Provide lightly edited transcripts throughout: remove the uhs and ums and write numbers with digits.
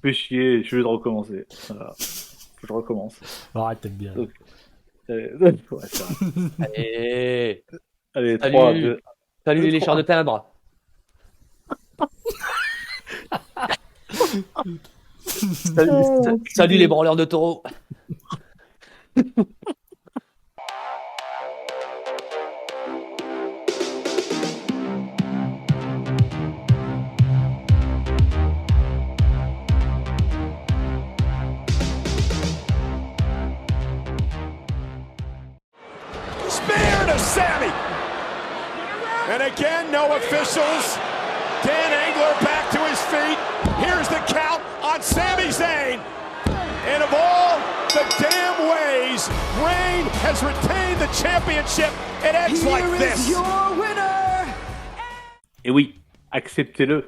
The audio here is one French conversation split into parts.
Fais chier, je vais recommencer. Voilà. Faut que je recommence. Arrête, t'aimes bien. Donc, ouais, c'est vrai. Allez, Allez, 3, salut, 2, salut 2, les lécheurs de 3. timbre. Salut, salut les branleurs de taureaux. Spear to Sammy. And again, no officials. Dan Engler back to his feet. Here's the count on Sami Zayn. And of all the damn ways Reign has retained the championship, it ends like this. Et oui, acceptez-le.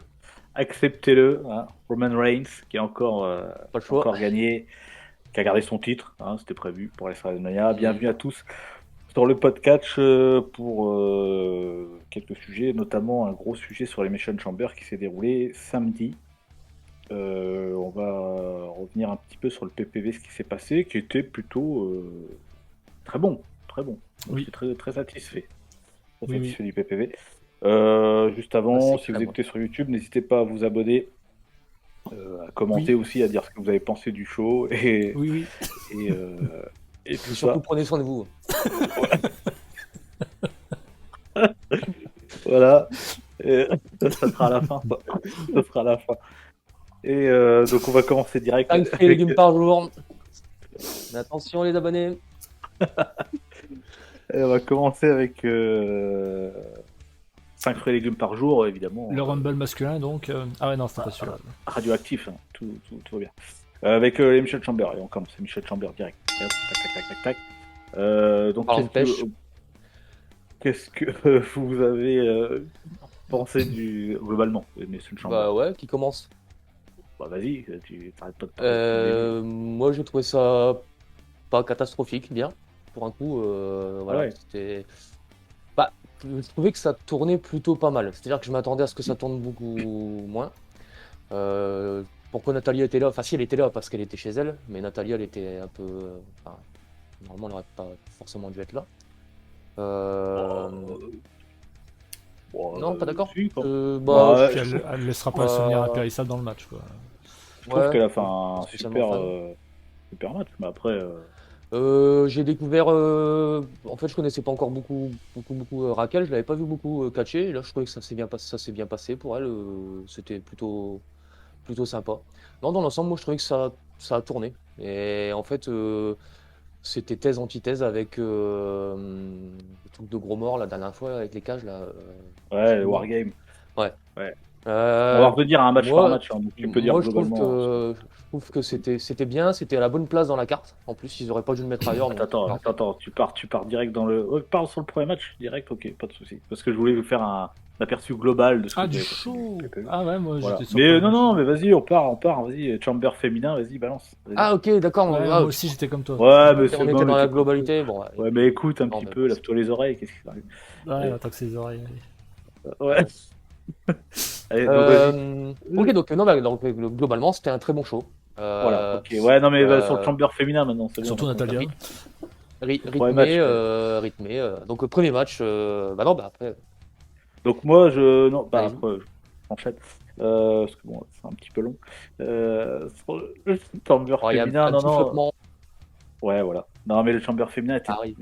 Acceptez-le. Hein. Roman Reigns, qui a encore, Pas le choix. encore gagné, qui a gardé son titre. Hein, c'était prévu pour WrestleMania. Bienvenue à tous sur le podcast pour quelques sujets, notamment un gros sujet sur l'Elimination Chamber qui s'est déroulé samedi. On va revenir un petit peu sur le PPV, ce qui s'est passé, qui était plutôt très bon. Très bon. Oui. Je suis très, très satisfait. Très Oui, satisfait du PPV. Juste Ah, avant, c'est si vous très écoutez sur YouTube, n'hésitez pas à vous abonner, à commenter aussi, à dire ce que vous avez pensé du show et, Oui, oui. et, et Et tout surtout, ça. prenez soin de vous. Voilà. Et, ça sera à la fin. Ça sera à la fin. Et donc on va commencer direct 5 fruits et légumes par jour. Mais attention les abonnés. on va commencer avec 5 fruits et légumes par jour, évidemment. Le Rumble masculin, donc. Ah ouais, non, c'était pas celui-là. Radioactif, hein. Tout va bien. Avec les Michel Chamber, et on commence Michel Chamber direct. Et hop, tac, tac, tac, tac, tac. Donc Parlant de pêche. qu'est-ce que vous avez pensé globalement de Michel Chamber? Bah ouais, qui commence. Bah vas-y, tu t'arrêtes pas de parler depuis le début. Moi j'ai trouvé ça pas catastrophique, bien. Pour un coup, voilà, Ouais. c'était. Bah, je trouvais que ça tournait plutôt pas mal. C'est-à-dire que je m'attendais à ce que ça tourne beaucoup moins. Pourquoi Nathalie était là? Enfin, si elle était là parce qu'elle était chez elle, mais Nathalie elle était un peu. Enfin, normalement elle n'aurait pas forcément dû être là. Non, pas d'accord? Si, quoi. Bah, Ouais, Puis elle laissera pas le souvenir impérissable dans le match, quoi. je trouve ouais, qu'elle a fait un spécialement fan. super match, mais après. J'ai découvert. En fait, je connaissais pas encore beaucoup Raquel. Je l'avais pas vu beaucoup catcher. Et là, je trouvais que ça s'est bien passé pour elle. C'était plutôt sympa. Non, dans l'ensemble, moi, je trouvais que ça a tourné. Et en fait, c'était thèse antithèse avec le truc de gros mort la dernière fois avec les cages là. Ouais, le Excuse-moi. Wargame. Ouais. Ouais. On va revenir à un match par Moi, match, hein, donc tu peux dire moi, globalement. je trouve que c'était bien, c'était à la bonne place dans la carte. En plus, ils auraient pas dû le mettre ailleurs. Donc, Attends, tu pars direct dans le. Pars sur le premier match, direct, ok, pas de souci. Parce que je voulais vous faire un aperçu global de ce que Ah, vous du avez pensé show! du PPV. Ah ouais, moi Voilà. j'étais sur Mais le non, match. non, mais vas-y, on part, vas-y. Chamber féminin, vas-y, balance. Vas-y. Ah, ok, d'accord. Ouais, Ah, moi aussi j'étais comme toi. Ouais, mais on c'est était bon, dans mais la t'écoutes. globalité. Bon, allez. Ouais, mais écoute un Non, petit mais peu, bon, lave-toi les oreilles, qu'est-ce qui t'arrive? Ouais, Allez. attaque ses oreilles. Ouais. Allez, donc vas-y. Ok, donc non, mais donc, globalement, c'était un très bon show. Voilà, ok. Ouais, non, mais va sur le Euh, Chamber féminin maintenant, c'est bien. Surtout maintenant. Natalia. Premier match. rythmé. Donc, premier match. Bah non, bah après. Donc moi, non, bah Allez-y. après, j'enchaîne. Parce que bon, c'est un petit peu long. Sur le Chamber Alors, il y a féminin, un non, petit non. flottement. Ouais, voilà. Non, mais le Chamber féminin, Pareil.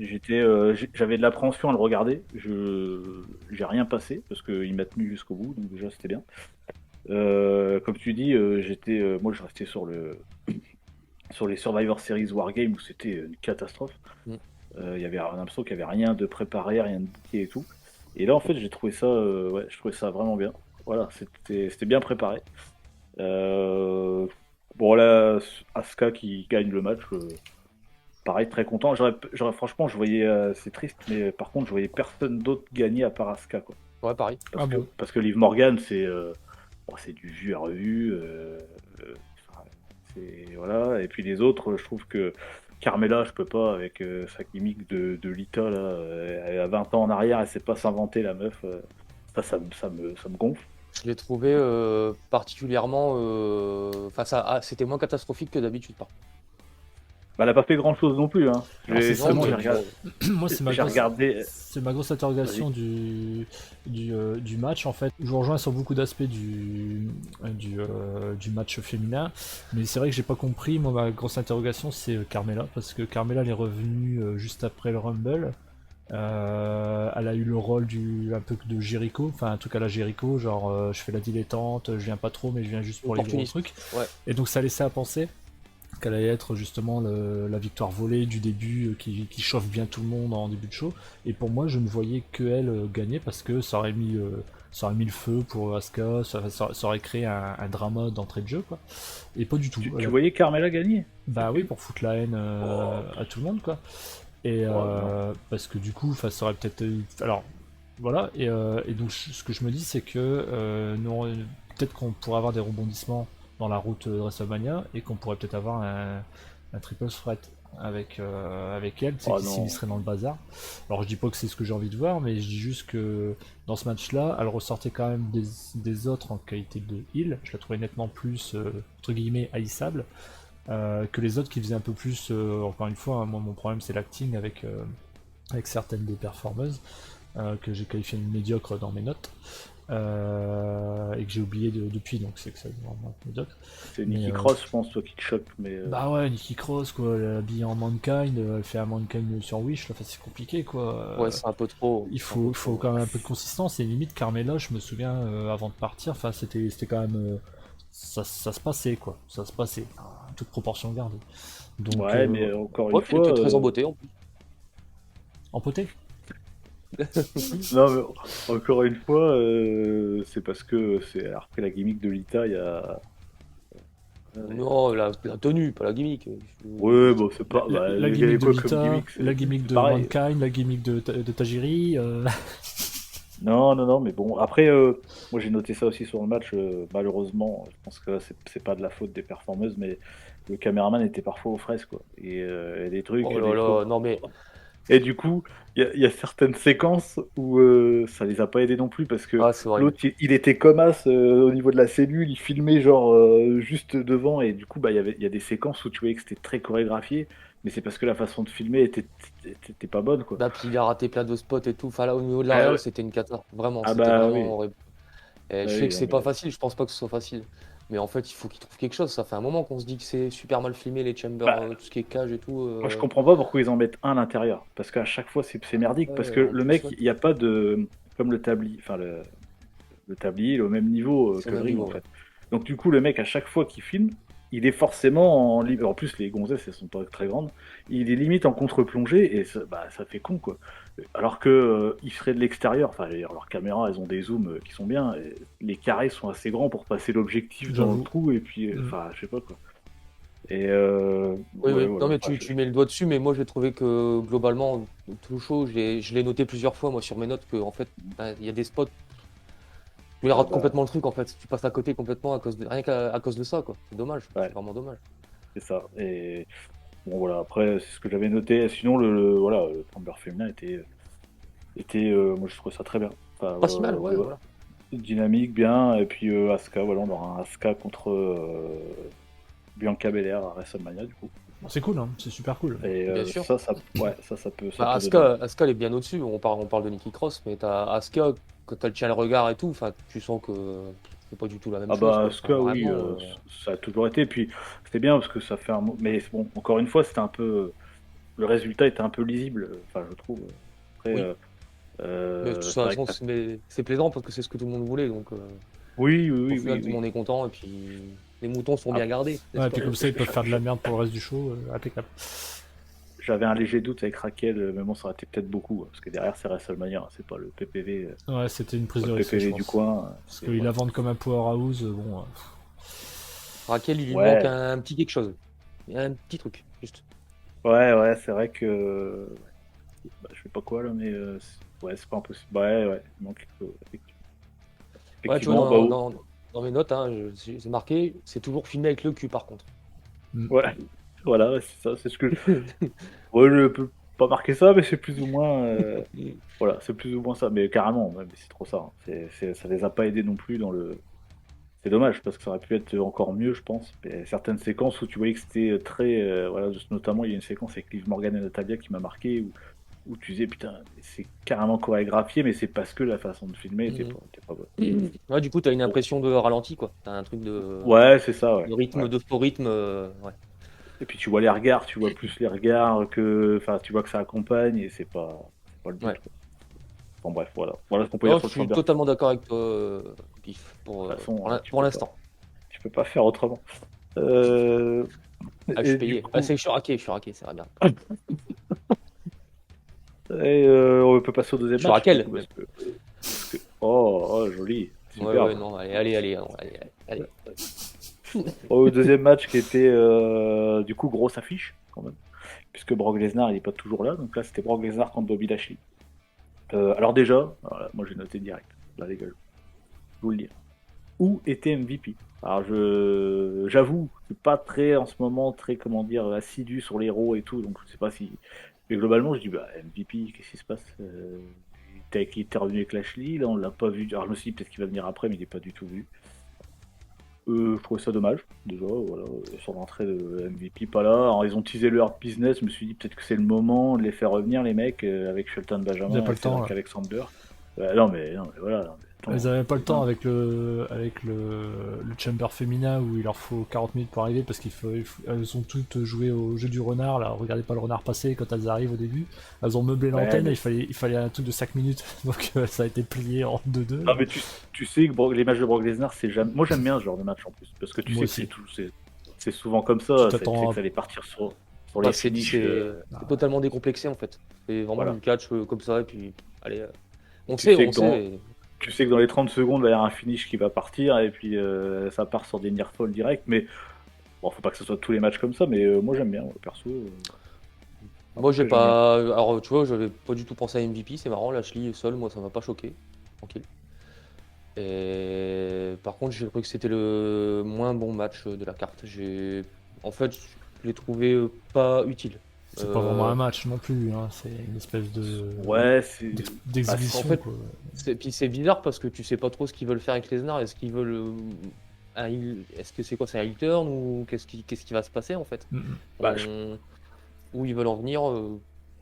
j'avais de l'appréhension à le regarder. J'ai rien passé parce qu'il m'a tenu jusqu'au bout, donc déjà c'était bien. Comme tu dis, moi je restais sur les Survivor Series Wargame où c'était une catastrophe. Mm. Il y avait on a l'impression qu'il n'y avait rien de préparé, rien de booké et tout. Et là, en fait, j'ai trouvé ça, ouais, je trouvais ça vraiment bien. Voilà, c'était bien préparé. Euh, bon, là, Asuka qui gagne le match, pareil, très content. Franchement, c'est triste, mais par contre, je voyais personne d'autre gagner à part Asuka, quoi. Ouais, pareil. Bon. Parce que Liv Morgan, c'est du vu à revu. Voilà. Et puis les autres, je trouve que Carmela, je peux pas, avec sa gimmick de Lita, là, elle a 20 ans en arrière, elle sait pas s'inventer, la meuf. Ça me gonfle. Je l'ai trouvé particulièrement. C'était moins catastrophique que d'habitude. Bah, elle a pas fait grand chose non plus. Hein. Alors, c'est ça, Non, Justement, mais j'ai regardé. Moi, J'ai regardé. c'est ma grosse interrogation du match en fait. Je vous rejoins sur beaucoup d'aspects du match féminin, mais c'est vrai que j'ai pas compris. Moi, ma grosse interrogation, c'est Carmella, parce que Carmella elle est revenue juste après le Rumble. Elle a eu le rôle un peu de Jericho, enfin un truc à la Jericho, genre je fais la dilettante, je viens pas trop, mais je viens juste pour les gros Opportuniste. trucs. Ouais. Et donc ça laissait à penser qu'elle allait être justement la victoire volée du début qui chauffe bien tout le monde en début de show. Et pour moi, je ne voyais que elle gagner parce que ça aurait mis le feu pour Asuka, ça aurait créé un drama d'entrée de jeu, quoi. Et pas du tout. Tu voyais Carmella gagner? Bah oui, pour foutre la haine à tout le monde, quoi. Et parce que du coup, ça aurait peut-être. Alors voilà. Et donc ce que je me dis, c'est que peut-être qu'on pourrait avoir des rebondissements dans la route de WrestleMania et qu'on pourrait peut-être avoir un triple threat avec elle, tu sais, qui s'illustrerait dans le bazar. Alors je dis pas que c'est ce que j'ai envie de voir, mais je dis juste que dans ce match-là, elle ressortait quand même des autres en qualité de heel. Je la trouvais nettement plus entre guillemets haïssable que les autres qui faisaient un peu plus. Encore une fois, hein, moi mon problème c'est l'acting avec certaines des performeuses que j'ai qualifiées de médiocres dans mes notes. Et que j'ai oublié depuis, donc c'est que c'est vraiment médiocre. C'est Nikki Cross, je pense, toi qui te choque. Mais Bah ouais, Nikki Cross, quoi, elle est habillée en Mankind, elle fait un Mankind sur Wish, là, c'est compliqué, quoi. Ouais, c'est un peu trop. Il faut quand même un peu de consistance, et limite Carmella, je me souviens, avant de partir, enfin c'était quand même. Ça se passait, quoi, ça se passait, toute proportion gardée. Donc, ouais, mais encore une fois. Elle était très embêtée en plus. Empoté. Non, mais encore une fois, c'est parce que c'est après la gimmick de Lita, il y a. Non, la tenue, pas la gimmick. Ouais, bon, c'est pas. La gimmick de Lita, la gimmick de Mankind, la gimmick de Tajiri. Non, mais bon, après, moi j'ai noté ça aussi sur le match, malheureusement, je pense que là, c'est pas de la faute des performeuses, mais le caméraman était parfois aux fraises, quoi. Et des trucs. Oh là là, non mais. Et du coup, il y a certaines séquences où ça les a pas aidés non plus parce que l'autre, il était comme as au niveau de la cellule, il filmait genre juste devant et du coup, bah, il y a des séquences où tu voyais que c'était très chorégraphié, mais c'est parce que la façon de filmer était pas bonne, quoi. Bah, puis il a raté plein de spots et tout. Enfin, là, au niveau de la réal, c'était une cata. Vraiment, c'était vraiment horrible. Et je sais que c'est pas facile, je pense pas que ce soit facile. Mais en fait, il faut qu'ils trouvent quelque chose. Ça fait un moment qu'on se dit que c'est super mal filmé, les chambers, tout ce qui est cage et tout. Moi, je comprends pas pourquoi ils en mettent un à l'intérieur. Parce qu'à chaque fois, c'est merdique. Parce que le mec, il n'y a pas de. Comme le tablier. Enfin, le tablier, il est au même niveau que le ring, en fait. Donc, du coup, le mec, à chaque fois qu'il filme, il est forcément en. En plus, les gonzesses, elles sont pas très grandes. Il est limite en contre-plongée et ça fait con, quoi. Alors que il serait de l'extérieur, enfin leurs caméras elles ont des zooms qui sont bien, et les carrés sont assez grands pour passer l'objectif dans le trou et puis enfin je sais pas quoi. Et oui. Non mais tu mets le doigt dessus, mais moi j'ai trouvé que globalement tout le show, je l'ai noté plusieurs fois moi sur mes notes que en fait il y a des spots où il rate complètement le truc en fait, tu passes à côté complètement rien qu'à cause de ça quoi. C'est dommage, c'est vraiment dommage. C'est ça. Et bon voilà, après c'est ce que j'avais noté. Sinon le Chamber féminin était moi je trouve ça très bien. Enfin, pas si mal, ouais. Voilà. Dynamique, bien, et puis Asuka, voilà, on aura un Asuka contre Bianca Belair à WrestleMania du coup. C'est cool, hein, c'est super cool. Et bien sûr. ça peut. Asuka elle est bien au-dessus. On parle de Nikki Cross, mais t'as Asuka quand elle tient le regard et tout, enfin tu sens que c'est pas du tout la même chose. Asuka, oui, ça a toujours été. Puis c'était bien parce que ça fait un. Mais bon, encore une fois, c'était un peu. Le résultat était un peu lisible, enfin je trouve. Après, oui. Mais de toute façon, c'est plaisant parce que c'est ce que tout le monde voulait, donc. Oui. Tout le monde est content et puis les moutons sont bien gardés. Ouais, et puis comme ça, ils peuvent faire de la merde pour le reste du show, impeccable. J'avais un léger doute avec Raquel, mais bon, ça aurait été peut-être beaucoup, parce que derrière c'est WrestleMania, c'est pas le PPV. Ouais, c'était une prise de risque. Le PPV du coin. Parce qu'ils la vendent comme un powerhouse, bon. Raquel, il lui manque un petit quelque chose. Un petit truc, juste. Ouais, c'est vrai que. Je sais pas quoi là, mais c'est pas impossible. Ouais, il manque quelque chose. Ouais, tu vois, dans mes notes, hein, j'ai marqué, c'est toujours filmé avec le cul par contre. Ouais, voilà, c'est ça, c'est ce que. Ouais, pas marqué ça, mais c'est plus ou moins, voilà, c'est plus ou moins ça. Mais carrément, ouais, mais c'est trop ça. Hein. Ça les a pas aidés non plus dans le. C'est dommage parce que ça aurait pu être encore mieux, je pense. Et certaines séquences où tu voyais que c'était très, voilà, notamment il y a une séquence avec Liv Morgan et Natalia qui m'a marqué où tu disais putain, c'est carrément chorégraphié, mais c'est parce que la façon de filmer était pas bonne. Ouais, du coup, t'as une impression de ralenti, quoi. T'as un truc de, Ouais, c'est ça, ouais. de rythme, Ouais. de faux rythme. Ouais. Et puis tu vois les regards, tu vois plus les regards que, enfin, tu vois que ça accompagne et c'est pas le but. Ouais. Quoi. Bon bref, voilà ce qu'on peut Non, dire je sur le suis Chamber. totalement d'accord avec toi, Pif, De toute façon, pour l'instant. Tu peux pas faire autrement. Euh, Ah, je suis et du payé. coup, Ah, c'est que je suis raqué, ça va bien. on peut passer au deuxième Je suis match. Raquel, Du coup, parce que- oh, joli, Ouais, superbe. non, allez. Au deuxième match qui était du coup grosse affiche quand même, puisque Brock Lesnar il est pas toujours là, donc là c'était Brock Lesnar contre Bobby Lashley. Alors déjà, voilà, moi j'ai noté direct, là les gars, je vous le dire. Où était MVP? Alors j'avoue, je suis pas très en ce moment très comment dire assidu sur les Raw et tout, donc je sais pas si. Mais globalement je dis bah MVP, qu'est-ce qui se passe il était revenu avec Lashley, là on l'a pas vu. Alors je me suis dit peut-être qu'il va venir après, mais il est pas du tout vu. Je trouvais ça dommage, déjà, voilà, sur l'entrée de MVP pas là. Alors, ils ont teasé leur business, je me suis dit peut-être que c'est le moment de les faire revenir, les mecs, avec Shelton Ils Benjamin n'avaient pas et le temps, Cedric là. Alexander. Non, mais voilà. Non, mais Ils attends, n'avaient pas le temps non. avec le chamber féminin où il leur faut 40 minutes pour arriver parce elles ont toutes joué au jeu du renard. Là, regardez pas le renard passer quand elles arrivent au début. Elles ont meublé Ouais, l'antenne, mais, il fallait un truc de 5 minutes. Donc ça a été plié en 2-2. non, mais tu sais que les matchs de Brock Lesnar, c'est jamais. Moi j'aime bien ce genre de match en plus, parce que tu Moi sais que aussi. c'est souvent comme Tu ça, tu sais t'attends que à... ça allait partir sur les Enfin, finishes. c'est totalement décomplexé, en fait. C'est vraiment Voilà. du catch comme ça, et puis, allez. On Tu sais sait, que dans, et- tu sais que dans les 30 secondes, il va y avoir un finish qui va partir, et puis ça part sur des near fall direct, mais bon, faut pas que ce soit tous les matchs comme ça, mais moi j'aime bien, perso. Moi, j'ai Après, j'aime bien. pas. Alors, tu vois, j'avais pas du tout pensé à MVP, c'est marrant. Lashley seul, moi, ça m'a pas choqué. Tranquille. Et par contre, j'ai trouvé que c'était le moins bon match de la carte. En fait, je l'ai trouvé pas utile. C'est pas vraiment un match non plus, hein. C'est une espèce de Ouais, d'exhibition, en fait, quoi. Puis c'est bizarre parce que tu sais pas trop ce qu'ils veulent faire avec Lesnar. Est-ce qu'ils veulent est-ce que c'est quoi, c'est un heel turn ou qu'est-ce qui va se passer en fait? Mm, mm. Bah, Où ils veulent en venir,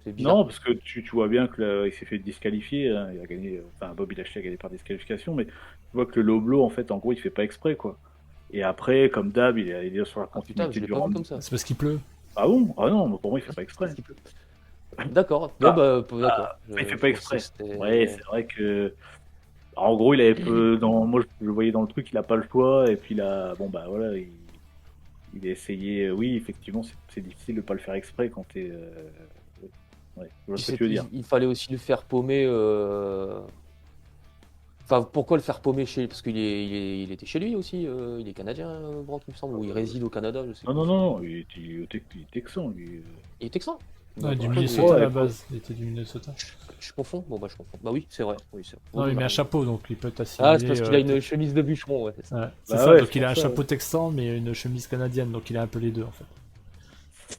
c'est bizarre. non, parce que tu vois bien que il s'est fait disqualifier, hein, il a gagné, enfin Bobby Lashley a gagné par disqualification, mais tu vois que le low blow, en fait, en gros, il fait pas exprès, quoi. Et après, comme d'hab, il est sur la Ah putain, continuité je l'ai du pas vu round. comme ça. C'est parce qu'il pleut. Ah bon? Ah non, mais pour moi, il fait pas exprès. Qu'est-ce qu'il peut- D'accord. Ah, D'accord. il fait Je pas pensais exprès. que c'était- Ouais, c'est vrai que. En gros, il avait peu moi, je le voyais dans le truc, il a pas le choix, et puis là, bon, bah voilà, il a essayé. Oui, effectivement, c'est difficile de pas le faire exprès quand t'es. Ouais, je vois Puis ce que tu veux dire. il fallait aussi le faire paumer. Enfin, pourquoi le faire paumer parce il était chez lui aussi. Il est canadien, Brock, il me semble, ou il réside au Canada, je sais Non, plus. non, non, il était texan, lui. Il est texan? Ouais, du D'accord. Minnesota à la ouais, base. Il était du Minnesota. Je confonds? Bon, bah, je confonds. Bah oui, c'est vrai. Oui, Non, il met un bah, chapeau, donc il peut être Ah, c'est assimilé. parce qu'il a une chemise de bûcheron, ouais, c'est ça. Ouais, c'est Bah ça, ouais, donc c'est il a pour un ça, chapeau texan, mais une chemise canadienne, donc il a un peu les deux en fait.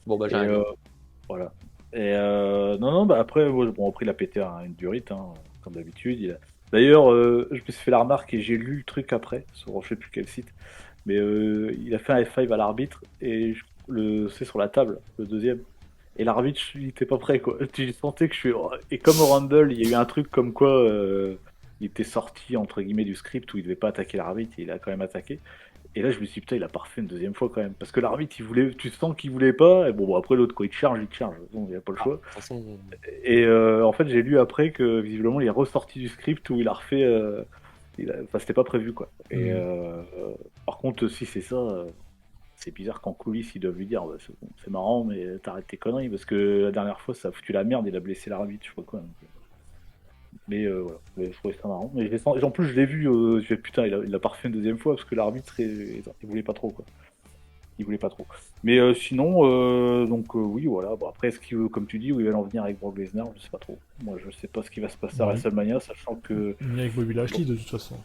Bon, bah, j'ai Et rien dit. voilà. Et non, bah après, bon, après, il a pété une durite, hein, comme d'habitude. D'ailleurs, je me suis fait la remarque et j'ai lu le truc après, sur je sais plus quel site, mais il a fait un F5 à l'arbitre et c'est sur la table, le deuxième. Et l'arbitre, il était pas prêt, quoi. Tu sentais que je suis. Et comme au Rumble, il y a eu un truc comme quoi il était sorti, entre guillemets, du script où il devait pas attaquer l'arbitre et il a quand même attaqué. Et là, je me suis dit, putain, il a pas refait une deuxième fois quand même. Parce que l'arbitre, tu sens qu'il voulait pas. Et bon, après, l'autre, quand il te charge, il te charge. Bon, il a pas le Ah, choix. de toute façon, Et en fait, j'ai lu après que visiblement, il est ressorti du script où il a refait. Enfin, c'était pas prévu, quoi. Et par contre, si c'est ça, c'est bizarre qu'en coulisses, ils doivent lui dire, bah, c'est marrant, mais t'arrêtes tes conneries. Parce que la dernière fois, ça a foutu la merde, il a blessé l'arbitre, je sais pas quoi. Donc, mais voilà, mais je trouvais ça marrant. Mais en plus, je l'ai vu, je fais, putain, il a pas refait une deuxième fois parce que l'arbitre, il voulait pas trop, quoi. Il voulait pas trop. Mais sinon, donc oui, voilà. Bon, après, est-ce qu'il veut, comme tu dis, où il va en venir avec Brock Lesnar, je sais pas trop. Moi, je sais pas ce qui va se passer à Ouais. WrestleMania, sachant que. Ni avec Bobby Lashley de toute façon.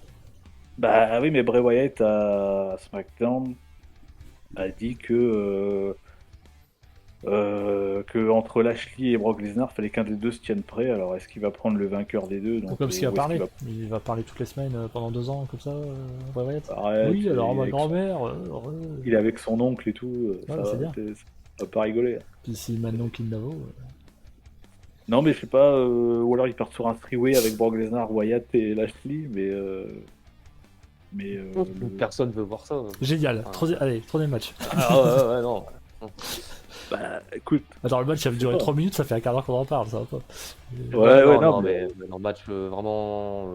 Bah oui, mais Bray Wyatt à SmackDown a dit que que entre Lashley et Brock Lesnar, fallait qu'un des deux se tienne prêt. Alors est-ce qu'il va prendre le vainqueur des deux? Donc, Comme ce qu'il va où est-ce parler. qu'il Il va parler toutes les semaines pendant 2 ans, comme ça, Bray Wyatt. Arrête, Oui, alors ma avec grand-mère. il est avec son oncle et tout, Ouais, ça c'est va, bien. ça va pas rigoler. Puis si maintenant Kidnavo. Non, mais je sais pas, ou alors ils partent sur un three-way avec Brock Lesnar, Wyatt et Lashley, mais Personne veut voir ça. Génial. Ah. Allez, troisième match. Ah ouais, non. bah écoute, Attends, le match, il va durer pas. 3 minutes, ça fait un quart d'heure qu'on en parle, ça va pas. Ouais, non, mais mais dans le match vraiment.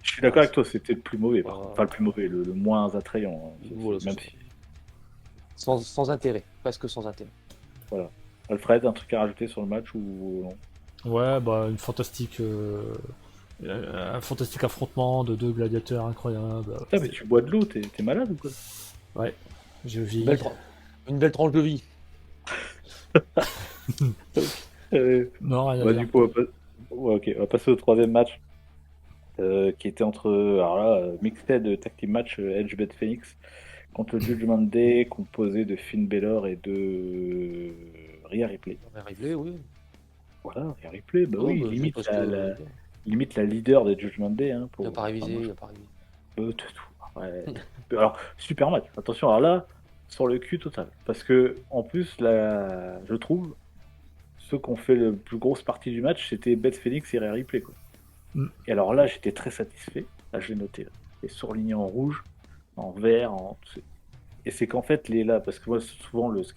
je suis d'accord avec toi, c'était le plus mauvais, par Ouais. contre. Enfin, le plus mauvais, le moins attrayant, hein. Voilà, Même c'est si. sans intérêt, presque sans intérêt. Alfred, un truc à rajouter sur le match ou non? Ouais, bah, un fantastique affrontement de deux gladiateurs incroyables. Putain, mais tu bois de l'eau, t'es malade ou quoi? Ouais, je vis. Une belle tranche de vie. Non, rien à Bah, dire. du coup, ouais, ok, on va passer au troisième match, qui était entre, alors là, Mixed Tag Team Match, Edge Beth Phoenix contre le Judgment Day, composé de Finn Balor et de Rhea Ripley. On va arriver, oui. Voilà, Rhea Ripley, bah Non, oui, bah, je limite, pense que- limite la leader des Judgment Day. Hein, Il n'a pas révisé, enfin, il n'a pas révisé. tout. Ouais. Alors, super match. Attention, alors là, sur le cul total. Parce que, en plus, là, je trouve, ceux qui ont fait le plus grosse partie du match, c'était Beth Phoenix et Rhea Ripley, quoi. Mm. Et alors là, j'étais très satisfait. Là, j'ai noté. Là. Et surligné en rouge, en vert, Et c'est qu'en fait, là, parce que moi, souvent, ce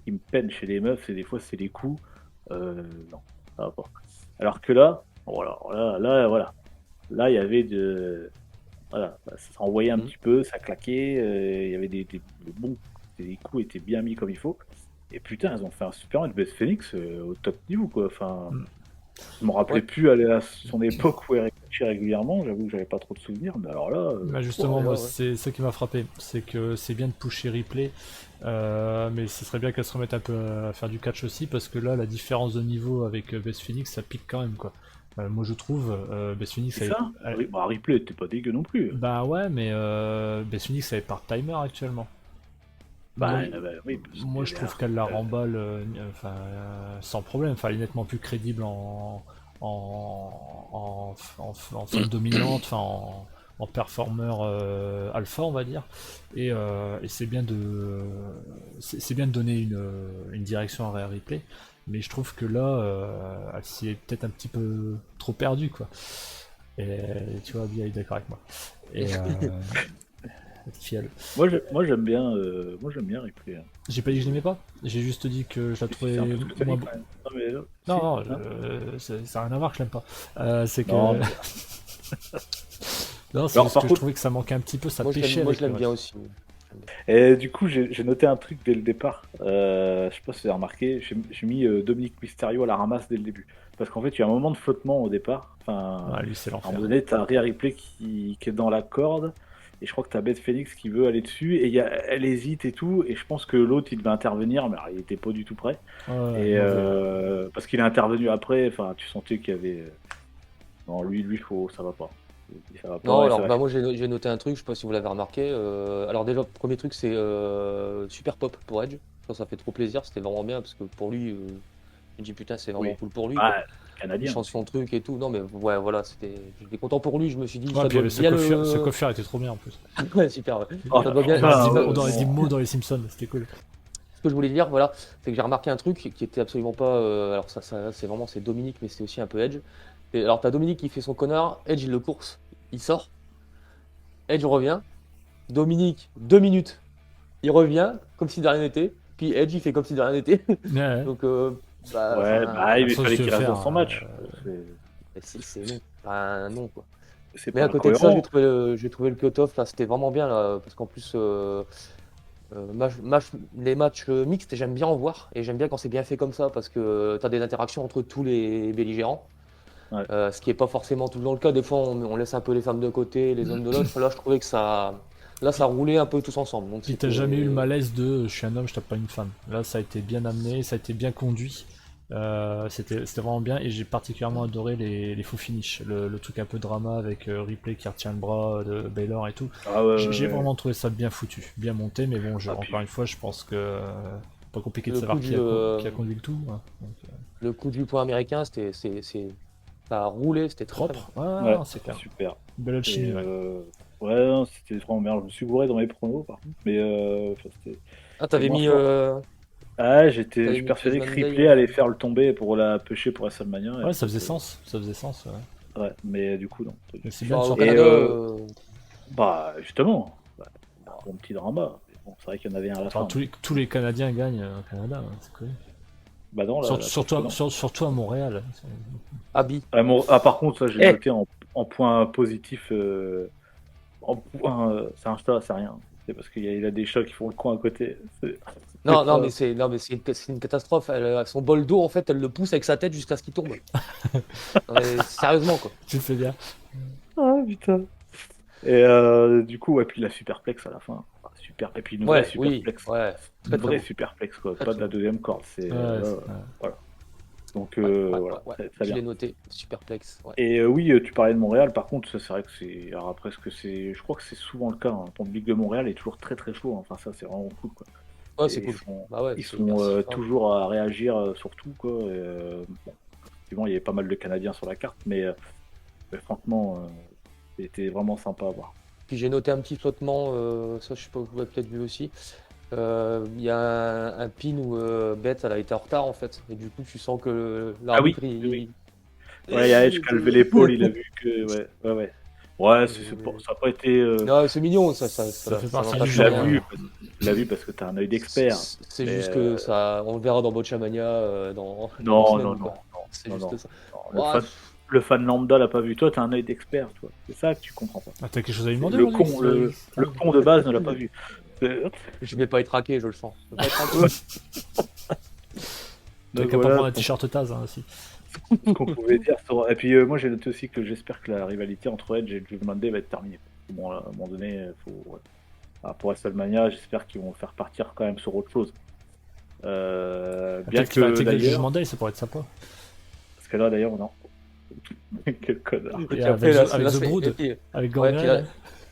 qui me peine chez les meufs, c'est des fois, c'est les coups. Non, ça va pas. Alors que là, voilà. Là, il y avait voilà, ça s'envoyait un petit peu, ça claquait, il y avait des bons, les coups étaient bien mis comme il faut. Et putain, ils ont fait un super match. Beth Phoenix au top niveau, quoi. Enfin, je me rappelais plus aller à son époque où elle réfléchit régulièrement. J'avoue que j'avais pas trop de souvenirs, mais alors là. Bah justement, ouais, moi, ouais. c'est ça qui m'a frappé. C'est que c'est bien de pusher Ripley, mais ce serait bien qu'elle se remette un peu à faire du catch aussi, parce que là, la différence de niveau avec Beth Phoenix, ça pique quand même, quoi. Moi, je trouve, Beth Phoenix. C'est ça bah, Ripley était pas dégueu non plus. Bah ouais, mais Beth Phoenix, elle est part-timer actuellement. Oui. Moi, je trouve qu'elle la remballe sans problème. Enfin, elle est nettement plus crédible en femme dominante, en performeur alpha, on va dire. Et c'est bien c'est bien de donner une direction à Rhea Ripley. Mais je trouve que là, elle s'y est peut-être un petit peu trop perdue, quoi. Et tu vois, bien, elle est d'accord avec moi. Et fiel. Moi j'aime bien Ripley. Hein. J'ai pas dit que je l'aimais pas, j'ai juste dit que je la trouvais C'est un peu ce que t'as moins dit, quand même. Non, mais, Non, si, non, ça n'a rien à voir que je l'aime pas. C'est que. Non, mais- Non, c'est Alors, juste par que je contre- trouvais que ça manquait un petit peu, ça Moi, je pêchait l'aime avec le bien reste. aussi. Et du coup, j'ai noté un truc dès le départ. Je sais pas si vous avez remarqué, j'ai mis Dominique Mysterio à la ramasse dès le début. Parce qu'en fait, il y a un moment de flottement au départ. Enfin, Ouais, lui, c'est à un l'enfer. moment donné, t'as Rhea Ripley qui est dans la corde. Et je crois que t'as Beth Phoenix qui veut aller dessus. Et elle hésite et tout. Et je pense que l'autre, il devait intervenir, mais alors, il était pas du tout prêt. Ouais, Et mauvais. parce qu'il est intervenu après, enfin, tu sentais qu'il y avait. Non, lui, ça va pas. Ça va pas. Non, et alors ça va- bah, moi j'ai noté un truc, je sais pas si vous l'avez remarqué. Alors déjà, premier truc, c'est super pop pour Edge. Ça fait trop plaisir, c'était vraiment bien parce que pour lui, je me dis putain, c'est vraiment Oui. cool pour lui. Ah, quoi. Il Canadien. chante son truc et tout. Non, mais ouais, voilà, j'étais content pour lui. Je me suis dit, Ouais, ça puis il y doit avait ce bien coiffure, le. ce coiffure était trop bien en plus. Ouais, super. Ouais. Oh, Ça doit bien. putain, On aurait ouais. dit mot dans les Simpsons, c'était cool. Ce que je voulais dire, voilà, c'est que j'ai remarqué un truc qui était absolument pas. Alors ça c'est vraiment c'est Dominique, mais c'est aussi un peu Edge. Alors t'as Dominique qui fait son connard, Edge il le course, il sort, Edge revient, Dominique 2 minutes, il revient comme si de rien n'était, puis Edge il fait comme si de rien n'était. Ouais, Donc Ouais, enfin, il faut fallait se qu'il reste faire, dans son match. c'est non, pas non quoi. C'est Mais pas à côté de ça, incohérent. j'ai trouvé le cut-off là, c'était vraiment bien là, parce qu'en plus les matchs mixtes, j'aime bien en voir et j'aime bien quand c'est bien fait comme ça parce que tu as des interactions entre tous les belligérants. Ouais. Ce qui est pas forcément tout le temps le cas. Des fois, on laisse un peu les femmes de côté, les hommes de l'autre. Là, je trouvais que ça roulait un peu tous ensemble. Donc, puis t'as jamais eu le malaise de je suis un homme, je tape pas une femme. Là, ça a été bien amené, ça a été bien conduit. C'était vraiment bien et j'ai particulièrement adoré les faux finishes, le truc un peu drama avec Ripley qui retient le bras de Baylor et tout. Ah ouais, J'ai ouais. vraiment trouvé ça bien foutu, bien monté, mais bon, Ah, puis- encore une fois, je pense que pas compliqué de Le savoir coup qui a conduit le tout. Hein. Donc, Le coup du point américain, ça a roulé, c'était très propre. bien. Ouais, Ouais, non, c'est clair. super. Belle Et, alchimie, ouais. ouais, non, c'était vraiment bien. Je me suis gouré dans mes pronos, par contre. Mais enfin, c'était Ah, c'était t'avais moins mis, fort. Ah, je suis mis persuadé que Judgment Day. Ripley allait faire le tomber pour la pêcher pour WrestleMania. Et Ouais, en ça fait, faisait sens. Ça faisait sens, ouais. ouais, mais du coup, non. Pas du Mais tout. c'est bien de Au Et surprendre. Canada, bah, justement, bah, un bon petit drama. Mais bon, c'est vrai qu'il y en avait un à la Enfin, fin. tous les Canadiens gagnent au Canada, hein, c'est connu. Bah non, là, Surtout, non. surtout à Montréal. Abby. Par contre, ça, j'ai Eh noté en point positif. En point, c'est rien. C'est parce qu'il a des chats qui font le coin à côté. Non, pas- c'est une catastrophe. Son bol d'eau, en fait, elle le pousse avec sa tête jusqu'à ce qu'il tombe. Non, mais sérieusement, quoi. Tu le fais bien. Ah putain. Et du coup, ouais, puis la superplex à la fin. Ah, super. Et puis une vraie Ouais, oui, superplex. ouais. Une Très, très vraie beau. superplex, quoi. Très, Pas très de la beau. deuxième corde. C'est Ouais, voilà. Donc Ouais, voilà, ouais. très, très Je bien. l'ai noté. Superplex. Ouais. Et oui, tu parlais de Montréal. Par contre, ça c'est vrai que c'est. Alors après, je crois que c'est souvent le cas. Hein. Ton public de Montréal est toujours très très chaud. Hein. Enfin, ça c'est vraiment cool, quoi. Ouais, Et c'est ils cool. sont, Bah ouais, ils c'est sont merci. Fort. toujours à réagir sur tout, quoi. Et, bon, effectivement, il y avait pas mal de Canadiens sur la carte, mais franchement, c'était vraiment sympa à voir. Puis j'ai noté un petit flottement, ça je sais pas, vous l'avez peut-être vu aussi. Il y a un pin où Beth elle a été en retard en fait. Et du coup tu sens que l'arbitre oui, oui. il... Ouais, il y a Edge qui a levé l'épaule, il a vu que. Ouais, ouais, ouais. Ouais, ça n'a pas été. Non, c'est mignon, ça fait ça partie va pas du Tu jeu, l'as changer, hein. vu, hein. tu l'as vu parce que t'as un œil d'expert. C'est Mais, juste que ça, on le verra dans Botchamania dans 2 Non, semaines, non, non, quoi. non, C'est non, juste non, ça. non. Ouais, Le fan lambda l'a pas vu. Toi, t'as un œil d'expert, toi. C'est ça que tu comprends pas. Ah, t'as quelque chose à lui demander Le aujourd'hui con, le con de base ne l'a pas vu. je vais pas être raqué, je le sens. Je vais pas être raqué. T'as Donc qu'à pas voilà prendre un t-shirt Taz hein, aussi. ce qu'on pouvait dire. Et puis moi, j'ai noté aussi que j'espère que la rivalité entre Edge et Judgment Day va être terminée. Bon, à un moment donné, pour WrestleMania, j'espère qu'ils vont le faire partir quand même sur autre chose. Bien Peut-être qu'il va que intégrer le d'ailleurs, jugement Day, ça pourrait être sympa. parce que là d'ailleurs, non. Quel connard. Et puis Et après, avec The Brood, avec ouais, Gangrel.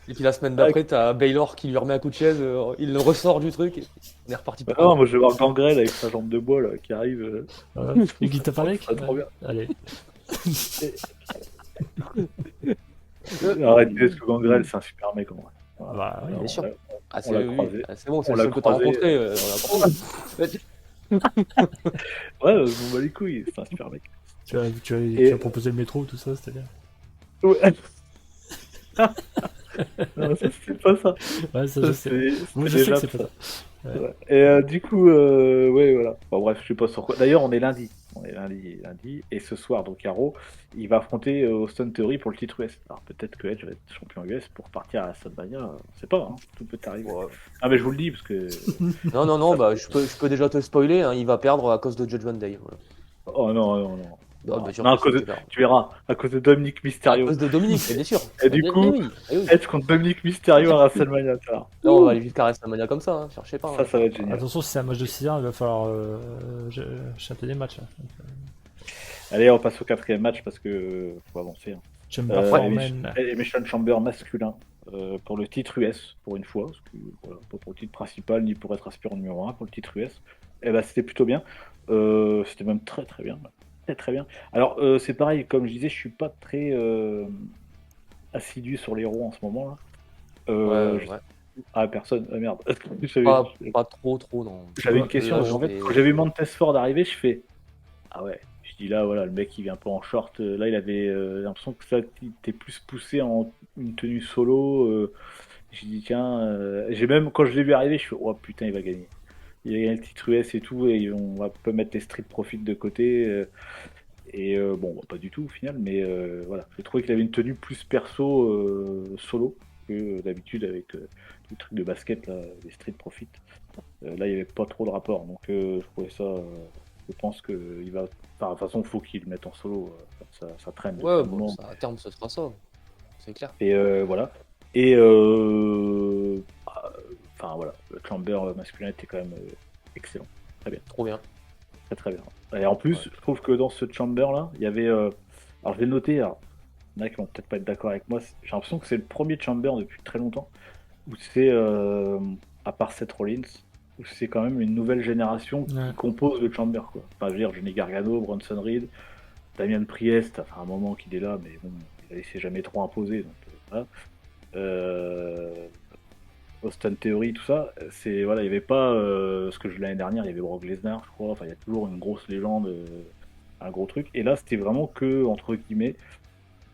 et puis la semaine d'après, t'as Baylor qui lui remet un coup de chaise, il le ressort du truc, et on est reparti pour Non, moi je vais voir Gangrel avec sa jambe de bois là, qui arrive. Et Guy Tapalek. Ça serait trop bien. Allez. Arrête, parce que Gangrel c'est un super mec en vrai. Voilà. Bah, oui, Alors, bien sûr. Ah, on l'a croisé. c'est bon, c'est On le l'a seul que t'as croisé. rencontré. On l'a compris. Ouais, je m'en bats les couilles, c'est un super mec. tu as proposé le métro, tout ça, c'était bien. Ouais. Non, ça c'est pas ça. Ouais, ça, Ça, je sais. Oui, je sais déjà que c'est pas ça. Ouais. Et du coup, ouais, voilà. Bon, bref, je sais pas sur quoi. D'ailleurs, on est lundi. Lundi. Et ce soir, donc, Raw, il va affronter Austin Theory pour le titre US. Alors, peut-être que Edge va être champion US pour partir à WrestleMania. On sait pas, hein. Tout peut arriver. Ouais. Ah, mais je vous le dis, parce que. Non, bah, je peux déjà te spoiler, hein, il va perdre à cause de Judgment Day. Voilà. Oh non, non, non. Non, bien sûr Non, à que cause si, de- tu verras. tu verras, à cause de Dominic À Mysterio. cause de Dominique, mais bien sûr. Et du Mais coup, oui, oui. Edge contre Dominic Mysterio à WrestleMania. Ça, Non, on va aller jusqu'à WrestleMania comme ça, hein, cherchez pas. ça va être génial. Attention, si c'est un match de 6 heures, il va falloir chanter des matchs. Hein. Allez, on passe au 4e match parce que faut avancer. Hein. Chamber Foreman. Elimination Chamber masculin pour le titre US, pour une fois, parce que, voilà, pas pour le titre principal ni pour être aspirant numéro 1, pour le titre US. Et bah, c'était plutôt bien. C'était même très très bien. Très très bien. Alors, c'est pareil, comme je disais, je suis pas très assidu sur les Raw en ce moment là. Ouais. Ah, personne, ah, merde. Pas trop, non. J'avais une question. Là, En fait, quand j'ai vu Montez Ford arriver, je fais ah ouais. Je dis là, voilà, le mec il vient un peu en short. Là, il avait l'impression que ça il était plus poussé en une tenue solo. J'ai dit tiens, j'ai même quand je l'ai vu arriver, je fais oh putain, il va gagner. Il va gagner le titre US et tout, et on va peut mettre les Street Profits de côté. Et bon, bah, pas du tout au final, mais voilà. J'ai trouvé qu'il avait une tenue plus perso solo que d'habitude avec les trucs de basket, là, les Street Profits. Là, il n'y avait pas trop de rapport, donc je trouvais ça. Je pense qu'il va. Enfin, de toute façon, il faut qu'il le mette en solo. Ça traîne. Ouais, depuis un moment. à terme, ce sera ça. C'est clair. Et voilà. Et enfin voilà, le Chamber masculin était quand même excellent. Très bien. Trop bien. Très très bien. Et en plus, je trouve que dans ce Chamber là, il y avait. Alors je vais le noter. Alors, il y en a qui vont peut-être pas être d'accord avec moi. J'ai l'impression que c'est le premier Chamber depuis très longtemps où c'est, à part Seth Rollins, où c'est quand même une nouvelle génération qui Ouais. compose le Chamber, quoi. Enfin, je veux dire, Johnny Gargano, Bronson Reed, Damien Priest, ça fait un moment qu'il est là, mais bon, il s'est jamais trop imposé, donc voilà. Euh, Austin Theory, tout ça, c'est voilà, il n'y avait pas ce que je l'année dernière, il y avait Brock Lesnar, je crois. Enfin, il y a toujours une grosse légende, un gros truc. Et là, c'était vraiment que entre guillemets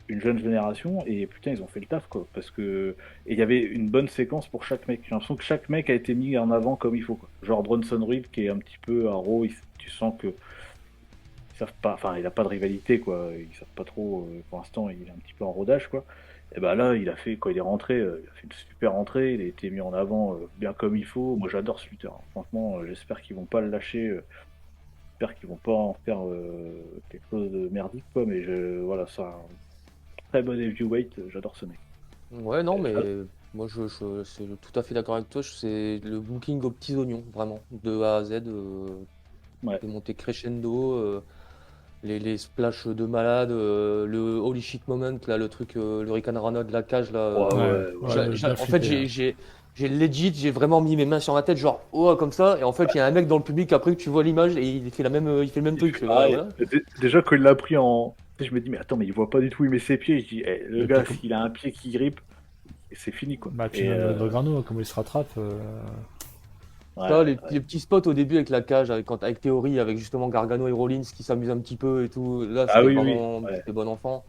une jeune génération. Et putain, ils ont fait le taf, quoi. Parce que et il y avait une bonne séquence pour chaque mec. J'ai l'impression que chaque mec a été mis en avant comme il faut, quoi. Genre Bronson Reed qui est un petit peu à Raw, tu sens que ils savent pas, enfin, il a pas de rivalité, quoi. Ils savent pas trop. Pour l'instant, il est un petit peu en rodage, quoi. Et ben là, il a fait, quand il est rentré, il a fait une super entrée, il a été mis en avant bien comme il faut. Moi, j'adore ce lutteur, hein. Franchement, j'espère qu'ils vont pas le lâcher. J'espère qu'ils vont pas en faire quelque chose de merdique, quoi. Mais voilà, c'est un très bon heavyweight. J'adore ce mec. Ouais, non, mais Ah, moi je suis tout à fait d'accord avec toi. C'est le booking aux petits oignons, vraiment, de A à Z. ouais. C'est monté crescendo, les splashs de malade, le holy shit moment, là, le truc, le Hurricane Rana de la cage, là. Ouais, Ouais, ouais, ouais, ouais. j'ai bien En fait, flippé, hein. j'ai legit, j'ai vraiment mis mes mains sur ma tête, genre, oh, comme ça. Et en fait, il y a un mec dans le public après que tu vois l'image et il fait il fait le même Il truc. fait pareil. Voilà. Déjà, quand il l'a pris en. Tu sais, je me dis, mais attends, mais il voit pas du tout où il met ses pieds. Je dis, eh, le Et gars, puis, s'il a un pied qui grippe, c'est fini, quoi. bah, puis Et même Grano, comment il se rattrape. Ça, ouais, les petits spots au début avec la cage, avec Theory, avec justement Gargano et Rollins qui s'amusent un petit peu et tout, là ah c'était oui, oui. vraiment Ouais. c'était bon enfant.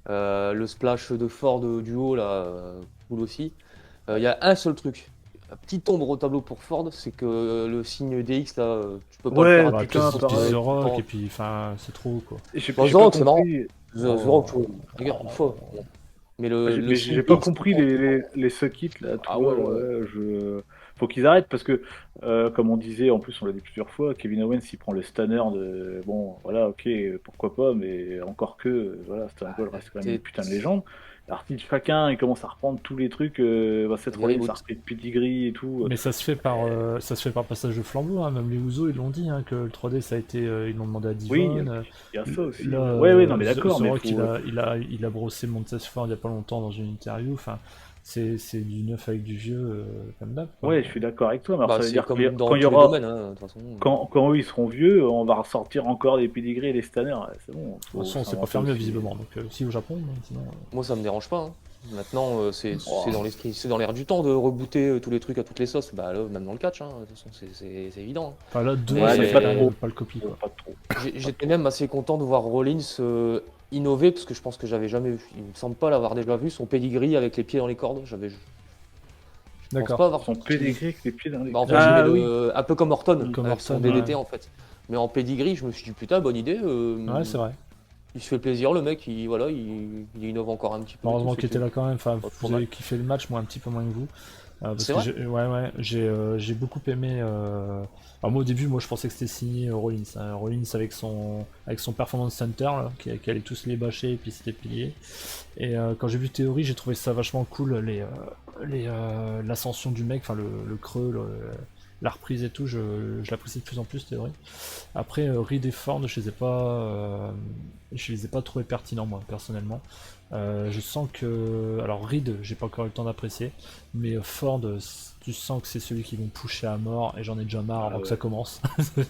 Le splash de Ford du haut, là, cool aussi. Il y a un seul truc, un petit ombre au tableau pour Ford, c'est que le signe DX, là, tu peux pas le faire Ouais, à Bah, toutes puis, les putain, sauces, puis pareil. The tout le Rock, temps. et puis, enfin, c'est trop, quoi. J'ai Bon, The pas Rock, c'est marrant. compris. The Rock, tu vois, regarde, une fois. Bon. Mais le Mais signe j'ai pas DX, compris les suck it là, ah toi, ouais, là, ouais. ouais, faut qu'ils arrêtent parce que, comme on disait, en plus on l'a dit plusieurs fois, Kevin Owens il prend le stunner de, bon, voilà, ok, pourquoi pas, mais encore que, voilà, Stone Cold reste quand même une C'est putain de légende. Alors si chacun il commence à reprendre tous les trucs, bah, cette des Rollins ça a reboots. repris de pedigree et tout. Mais ça se fait par passage de flambeau, hein. Même les Usos, ils l'ont dit, hein, que le 3D, ça a été, ils l'ont demandé à Oui, Devon. il y a ça aussi. Là, Ouais, ouais, non mais d'accord, The mais Rock, faut. il a brossé Montez Ford il y a pas longtemps dans une interview. Enfin, c'est du neuf avec du vieux, comme d'hab, quoi. Ouais, je suis d'accord avec toi, mais alors Bah, ça veut c'est dire que comme quand dans il y tous les aura. domaines, hein, de toute façon. Quand eux ils seront vieux, on va ressortir encore des pédigrés et des stanners. Ouais, c'est bon, De toute faut façon, on sait pas s'inventer faire mieux, aussi. visiblement. Donc, si au Japon, mais sinon. Moi, ça me dérange pas, hein. Maintenant, Oh. c'est dans l'esprit, c'est dans l'air du temps de rebooter tous les trucs à toutes les sauces. Bah, là, même dans le catch, hein, de toute façon, c'est évident. Enfin, là, 2, Ouais, ça mais fait pas quand même trop. pas le copie, quoi. Pas trop. J'étais même assez content de voir Rollins innover parce que je pense que j'avais jamais vu. Il me semble pas l'avoir déjà vu son pedigree avec les pieds dans les cordes. Je pense pas D'accord. avoir. Son pédigré avec les pieds dans les. Bah, en fait, Ah il met oui. un peu comme Orton, Comme avec son Orton, DDT ouais. en fait. Mais en pedigree, je me suis dit putain, bonne idée. Ouais, c'est vrai. Il se fait plaisir, le mec. Voilà, il innove encore un petit peu. et Heureusement tout, qu'il était là quand même. Enfin, pas trop vous avez mal. kiffé le match, moi un petit peu moins que vous. Parce C'est que vrai. j'ai beaucoup aimé. Alors moi au début, moi je pensais que c'était signé Rollins, hein. Rollins avec son performance center là, qui allait tous les bâcher et puis c'était plié. Et quand j'ai vu Théorie, j'ai trouvé ça vachement cool l'ascension du mec, enfin le creux, la reprise et tout. Je l'apprécie de plus en plus Théorie. Après Reed et Ford, je les ai pas trouvés pertinents moi personnellement. Je sens que. Alors Reed, j'ai pas encore eu le temps d'apprécier, mais Ford, tu sens que c'est celui qui vont pusher à mort et j'en ai déjà marre avant que ça commence.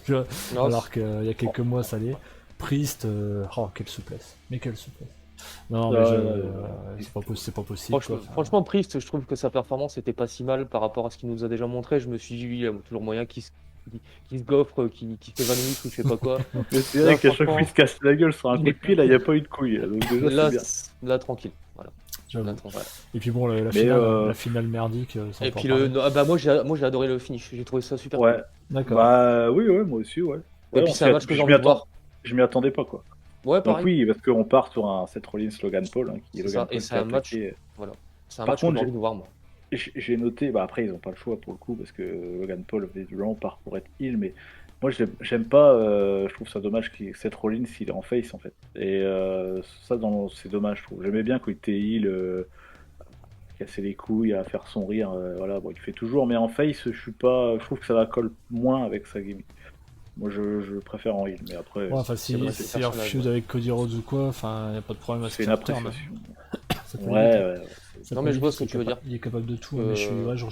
Tu vois, Non, alors qu'il y a quelques mois ça allait. Priest, oh quelle souplesse, mais quelle souplesse. Non, mais c'est pas possible. Franchement, Quoi. Enfin, franchement, Priest, je trouve que sa performance était pas si mal par rapport à ce qu'il nous a déjà montré. Je me suis dit, il y a toujours moyen qu'il se gaufre, qu'il s'évanouisse ou je sais pas quoi. Mais c'est Là, vrai qu'à chaque fois franchement, il se casse la gueule sur un coup de pied, là il n'y a pas eu de couille. Là, donc déjà là, c'est bien. là, tranquille. Voilà. j'avoue. Là, tranquille. Et puis bon, la Mais, finale merdique, ça on Et peut en puis parler. ah bah moi j'ai adoré le finish. J'ai trouvé ça super Ouais. cool. D'accord. Bah oui, ouais, moi aussi, ouais. Et Ouais, puis c'est un match que j'ai envie de voir. Je m'y attendais pas, quoi. Ouais, Donc pareil. oui, parce qu'on part sur un Seth Rollins Logan Paul, hein, qui est C'est Logan ça. Paul Et qui c'est a un match. attaqué. Voilà. C'est un Par match que contre, j'ai envie de voir moi. j'ai noté, bah après ils ont pas le choix pour le coup, parce que Logan Paul vraiment part pour être heel, mais moi j'aime pas, je trouve ça dommage que Seth Rollins il est en face en fait. Et ça c'est dommage, je trouve. J'aimais bien quand il était heel, casser les couilles, à faire son rire, voilà, bon il fait toujours, mais en face je trouve que ça va colle moins avec sa gimmick. Moi je préfère en heel, mais après Ouais, enfin, c'est vrai, c'est si un personnage, feud ouais. avec Cody Rhodes ou quoi, enfin, y a pas de problème à ce c'est que une ça returne, hein. appréciation. Ça peut Ouais, vite, hein. ouais, ouais. Ça Non, peut mais je vite, vois ce que il est tu veux capable- dire. Il est capable de tout, mais je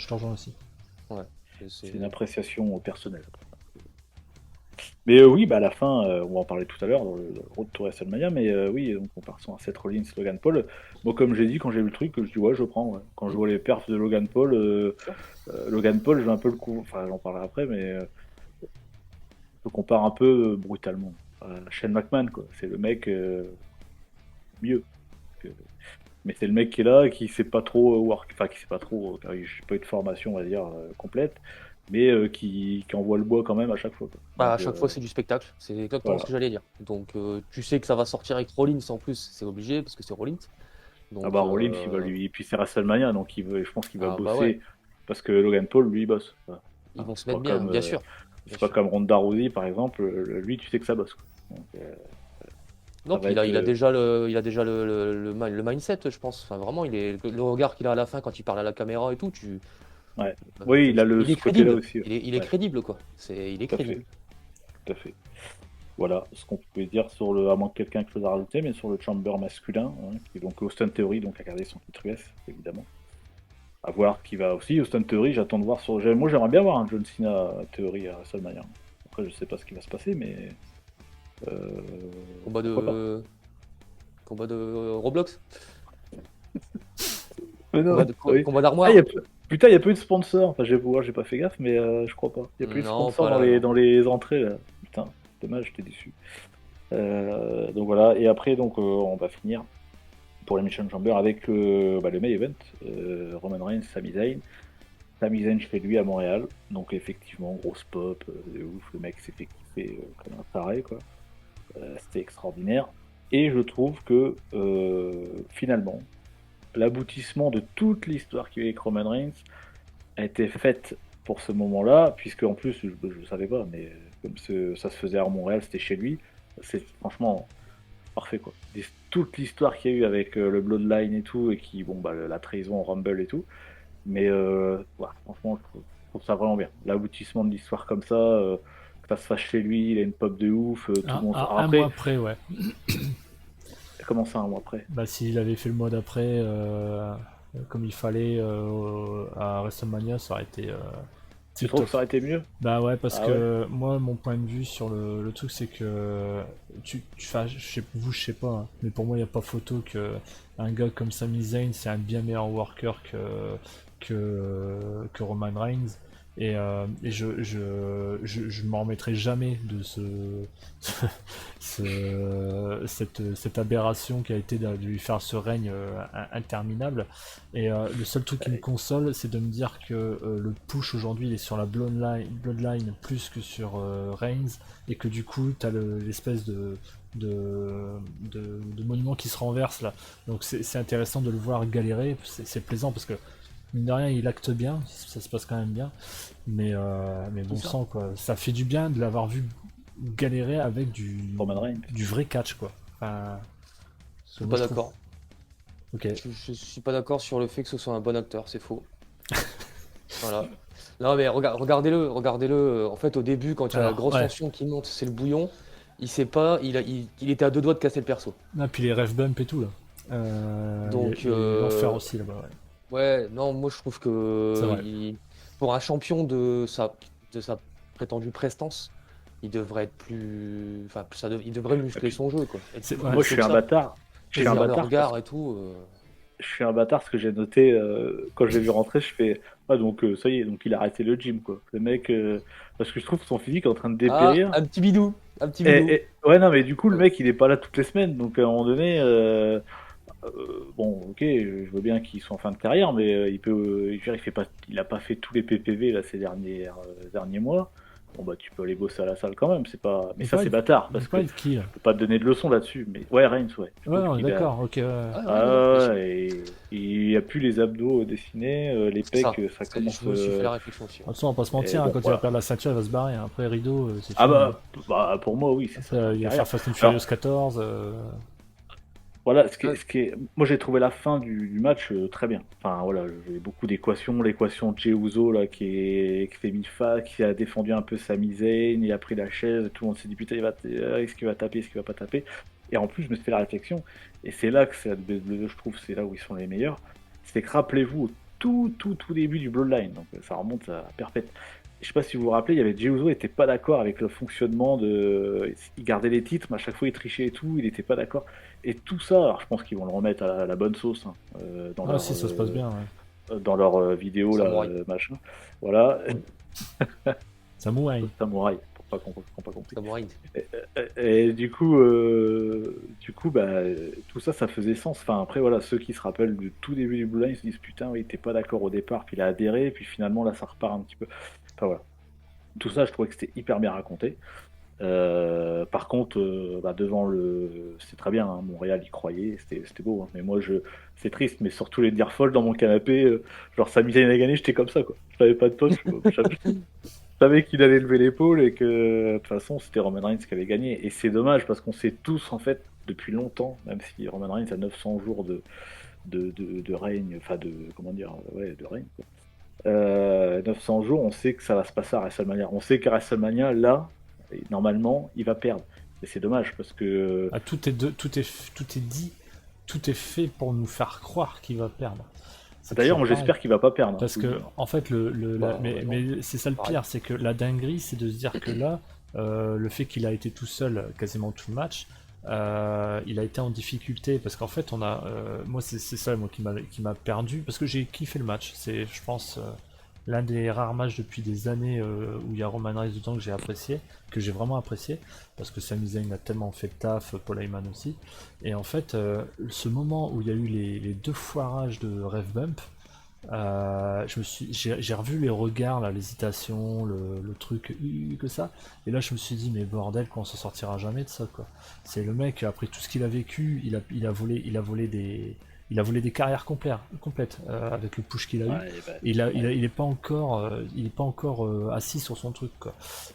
te rejoins aussi. C'est- C'est une appréciation personnelle. Mais oui, bah à la fin, on va en parler tout à l'heure dans le Road to WrestleMania, mais oui, donc comparaison à Seth Rollins, Logan Paul. Moi, comme j'ai dit, quand j'ai vu le truc, je dis ouais, je prends. Ouais. Quand je vois les perfs de Logan Paul, je vais un peu le coup. Enfin, j'en parlerai après, mais je compare un peu brutalement à Shane McMahon, quoi. C'est le mec mieux. Que- Mais c'est le mec qui est là, qui sait pas trop work, enfin qui sait pas trop, car j'ai pas eu de formation, on va dire, complète, mais qui envoie le bois quand même à chaque fois, quoi. Bah, à Donc chaque fois, c'est du spectacle. C'est exactement voilà. ce que j'allais dire. Donc, tu sais que ça va sortir avec Rollins en plus, c'est obligé parce que c'est Rollins. Ah Donc, bah Rollins, il va lui, et puis c'est WrestleMania, donc je pense qu'il va ah bah ouais, bosser parce que Logan Paul, lui, il bosse. Voilà. ils vont se C'est pas mettre bien, comme, bien sûr. c'est Bien pas sûr. comme Ronda Rousey par exemple. Lui, tu sais que ça bosse, quoi. Donc, Non, ça va puis être. il a déjà le mindset, je pense. Enfin, vraiment, le regard qu'il a à la fin quand il parle à la caméra et tout, Ouais. Oui, il a il est ce côté-là crédible. aussi. Ouais. Il est Ouais, crédible, quoi. Il est tout à fait, crédible. tout à fait. Voilà ce qu'on pouvait dire sur le, à moins que quelqu'un ait quelque chose à rajouter, mais sur le chamber masculin, hein, qui est donc Austin Theory, donc à garder son titre US, évidemment. À voir qui va aussi. Austin Theory, j'attends de voir sur. Moi, j'aimerais bien voir un John Cena Theory à WrestleMania. Après, je sais pas ce qui va se passer, mais Combat pourquoi pas. de, combat de Roblox? Mais non, oui. Combat Ah, d'armoire? putain, il y a peu de sponsors. Enfin, j'ai beau voir, j'ai pas fait gaffe, mais je crois pas. Il y a plus de Non, sponsors pas là, non. dans les entrées là. Putain, dommage, j'étais déçu. Donc voilà, et après, donc on va finir pour l'Elimination Chamber avec le main event, Roman Reigns, Sami Zayn. Sami Zayn chez lui à Montréal, donc effectivement, grosse pop, de ouf, le mec s'est fait kiffer comme un taré, quoi. C'était extraordinaire. Et je trouve que finalement, l'aboutissement de toute l'histoire qu'il y a eu avec Roman Reigns a été faite pour ce moment-là, puisque en plus, je ne savais pas, mais comme ça se faisait à Montréal, c'était chez lui, c'est franchement parfait, quoi. Toute l'histoire qu'il y a eu avec le Bloodline et tout, et qui, bon, bah, la trahison au Rumble et tout, mais ouais, franchement, je trouve ça vraiment bien. L'aboutissement de l'histoire comme ça, que ça se fasse chez lui, il a une pop de ouf, tout le monde. Alors Un mois après, après, ouais. comment ça, un mois après? Bah, s'il avait fait le mois d'après, comme il fallait à WrestleMania, ça aurait été. Tu Tip trouves top. que ça aurait été mieux? Bah ouais, parce Ah que moi, mon point de vue sur le truc, c'est que je sais pas, hein, mais pour moi, il n'y a pas photo que un gars comme Sami Zayn, c'est un bien meilleur worker que Roman Reigns. Et je m'en remettrai jamais de cette aberration qui a été de lui faire ce règne interminable. Et le seul truc qui me console, c'est de me dire que le push aujourd'hui il est sur la Bloodline plus que sur Reigns, et que du coup t'as l'espèce de monument qui se renverse là. Donc c'est intéressant de le voir galérer, c'est plaisant parce que mine de rien il acte bien, ça se passe quand même bien, mais bon sang quoi, ça fait du bien de l'avoir vu galérer avec Roman Reigns. du vrai catch quoi. Enfin, Je suis pas d'accord. Ok. Je suis pas d'accord sur le fait que ce soit un bon acteur, c'est faux. Voilà. Non mais regardez-le. En fait, au début, quand il y a la Alors, grosse ouais. tension qui monte, c'est le bouillon. Il sait pas, il était à 2 doigts de casser le perso. Ah, puis les ref bump et tout là. Donc, il y a l'enfer aussi là-bas. Ouais. Ouais, non, moi je trouve C'est que vrai. pour un champion de sa prétendue prestance, il devrait être plus. Enfin, il devrait muscler son jeu, quoi. Être C'est- plus ouais, Moi, je poussé suis que un ça. bâtard. Je suis un Saisir le bâtard regard et tout. je suis un bâtard parce que j'ai noté quand je l'ai vu rentrer, je fais ah donc ça y est, donc il a arrêté le gym, quoi. Le mec, parce que je trouve son physique est en train de Ah, dépérir. un petit bidou! Un petit bidou! Ouais, non, mais du coup le Ouais. mec il est pas là toutes les semaines, donc à un moment donné, bon, ok, je veux bien qu'il soit en fin de carrière, mais il peut, je veux dire, il a pas fait tous les PPV là ces derniers mois. Bon bah tu peux aller bosser à la salle quand même, c'est pas. Mais Il ça peut c'est pas bâtard il parce peut pas que être qui là. je peux pas te donner de leçons là-dessus. Mais ouais, Reigns, ouais. Je Ouais, trouve on est qu'il a. d'accord, ok. Ouais, ouais, bien sûr. Ah ouais, et il a plus les abdos dessinés, les C'est ça. pecs, ça commence. Je me suis fait la réflexion aussi. De toute façon, on va pas se mentir, Et hein, bon, quand il voilà. va perdre la ceinture, il va se barrer. Hein. Après, rideau, c'est Ah fini. bah pour moi oui, c'est ça. Après, il va Carrière. faire Fast and Alors, Furious 14. voilà, Ouais. moi j'ai trouvé la fin du match très bien. Enfin voilà, j'ai beaucoup d'équations, l'équation de Jey Uso là qui fait mi-fa, qui a défendu un peu Sami Zayn, il a pris la chaise, tout le monde s'est dit putain est-ce qu'il va taper, est-ce qu'il va pas taper. Et en plus je me suis fait la réflexion, et c'est là que c'est je trouve c'est là où ils sont les meilleurs. C'est que rappelez-vous au tout début du Bloodline, donc ça remonte à Perpète. Je sais pas si vous vous rappelez, il y avait Jey Uso était pas d'accord avec le fonctionnement de. Il gardait les titres, mais à chaque fois il trichait et tout, il était pas d'accord. Et tout ça, alors je pense qu'ils vont le remettre à la bonne sauce hein, dans Ah leur, si, ça se passe bien, ouais. dans leur vidéo là, Samouraï. machin. Voilà, Samouraï. Samouraï, pour pas qu'on pas compris. Samouraï. Et du coup, bah, tout ça, ça faisait sens. Enfin, après, voilà, ceux qui se rappellent du tout début du Blue Line se disent putain, oui, il était pas d'accord au départ, puis il a adhéré, puis finalement, là, ça repart un petit peu. Enfin, voilà. Tout ça, je trouvais que c'était hyper bien raconté. Par contre, bah, devant le. C'est très bien, hein, Montréal y croyait, c'était beau. Hein. Mais moi, c'est triste, mais surtout les dire folles dans mon canapé, genre Sami Zayn a gagné, j'étais comme ça, quoi. Je n'avais pas de poste, je savais qu'il allait lever l'épaule et que de toute façon c'était Roman Reigns qui avait gagné. Et c'est dommage parce qu'on sait tous en fait depuis longtemps, même si Roman Reigns a 900 jours de règne, enfin de comment dire, ouais, de règne. Quoi. 900 jours, on sait que ça va se passer à WrestleMania. On sait qu'à WrestleMania, là, normalement, il va perdre. Et c'est dommage parce que Ah, tout est dit, tout est fait pour nous faire croire qu'il va perdre. C'est d'ailleurs, moi toujours j'espère qu'il va pas perdre. Parce hein, que, en fait, Bah, mais c'est ça le pareil. pire, c'est que la dinguerie, c'est de se dire que là, le fait qu'il a été tout seul quasiment tout le match, il a été en difficulté parce qu'en fait, moi, c'est ça moi qui m'a perdu parce que j'ai kiffé le match. C'est, je pense, l'un des rares matchs depuis des années où il y a Roman Reigns dedans que j'ai vraiment apprécié parce que Sami Zayn a tellement fait le taf, Paul Heyman aussi. Et en fait, ce moment où il y a eu les deux foirages de Rev Bump. J'ai revu les regards, là, l'hésitation, le truc que ça, et là je me suis dit mais bordel qu'on s'en sortira jamais de ça quoi. C'est le mec après tout ce qu'il a vécu, il a volé des carrières complètes avec le push qu'il a eu. ouais, bah, Il est pas encore, assis sur son truc quoi.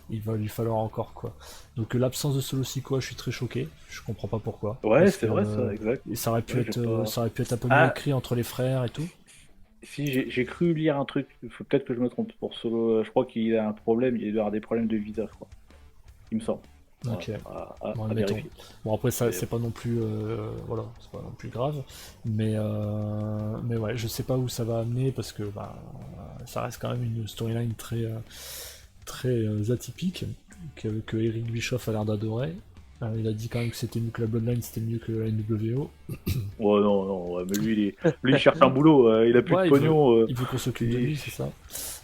Il va lui falloir encore quoi. Donc l'absence de Solo Sikoa, je suis très choqué. Je comprends pas pourquoi. ouais, Parce c'est que, vrai ça, exact. et ça aurait pu Ouais, être, j'ai pas- ça aurait pu être un peu mieux Ah, écrit entre les frères et tout. si j'ai cru lire un truc, il faut peut-être que je me trompe pour Solo. Je crois qu'il a un problème, il doit avoir des problèmes de visa, je crois. Il me semble. Ok. Bon, À admettons. vérifier. Bon après ça Mais- c'est pas non plus voilà, c'est pas non plus grave, mais ouais, je sais pas où ça va amener parce que bah, ça reste quand même une storyline très atypique que Eric Bischoff a l'air d'adorer. Il a dit quand même que c'était mieux que la Bloodline, c'était mieux que la NWO. Ouais, non, non, ouais, mais lui, il cherche un boulot, il a plus Ouais, de pognon, il veut qu'on s'occupe de il- lui, c'est ça.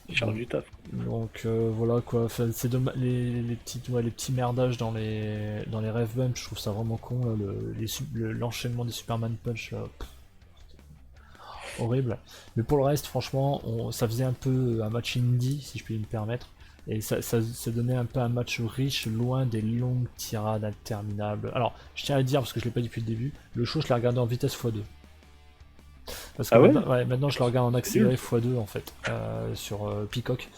il cherche du taf. Donc voilà quoi, enfin, c'est les petits merdages dans les Rev Bumps, je trouve ça vraiment con là, l'enchaînement des Superman Punch là, horrible. Mais pour le reste, franchement, ça faisait un peu un match indie si je puis me permettre, et ça donnait un peu un match riche, loin des longues tirades interminables. Alors, je tiens à le dire parce que je l'ai pas dit depuis le début, le show je l'ai regardé en vitesse x2. Parce que Ah ouais maintenant je le regarde en accéléré x2 en fait, sur Peacock.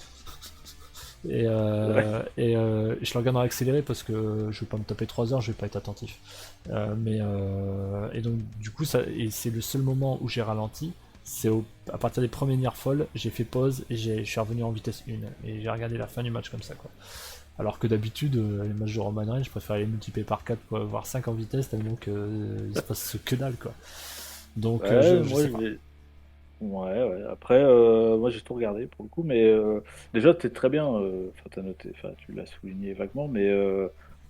Je le regarde en accéléré parce que je vais pas me taper 3 heures, je vais pas être attentif. Et donc du coup c'est le seul moment où j'ai ralenti. À partir des premiers near fall, j'ai fait pause et je suis revenu en vitesse 1 et j'ai regardé la fin du match comme ça quoi. Alors que d'habitude, les matchs de Roman Reigns, je préfère les multiplier par 4 quoi, voire 5 en vitesse tellement que il se passe que dalle quoi. Donc Ouais, je moi, sais pas. Ouais. Après, moi, j'ai tout regardé pour le coup, mais déjà, t'es très bien. Enfin, t'as noté, enfin, tu l'as souligné vaguement, mais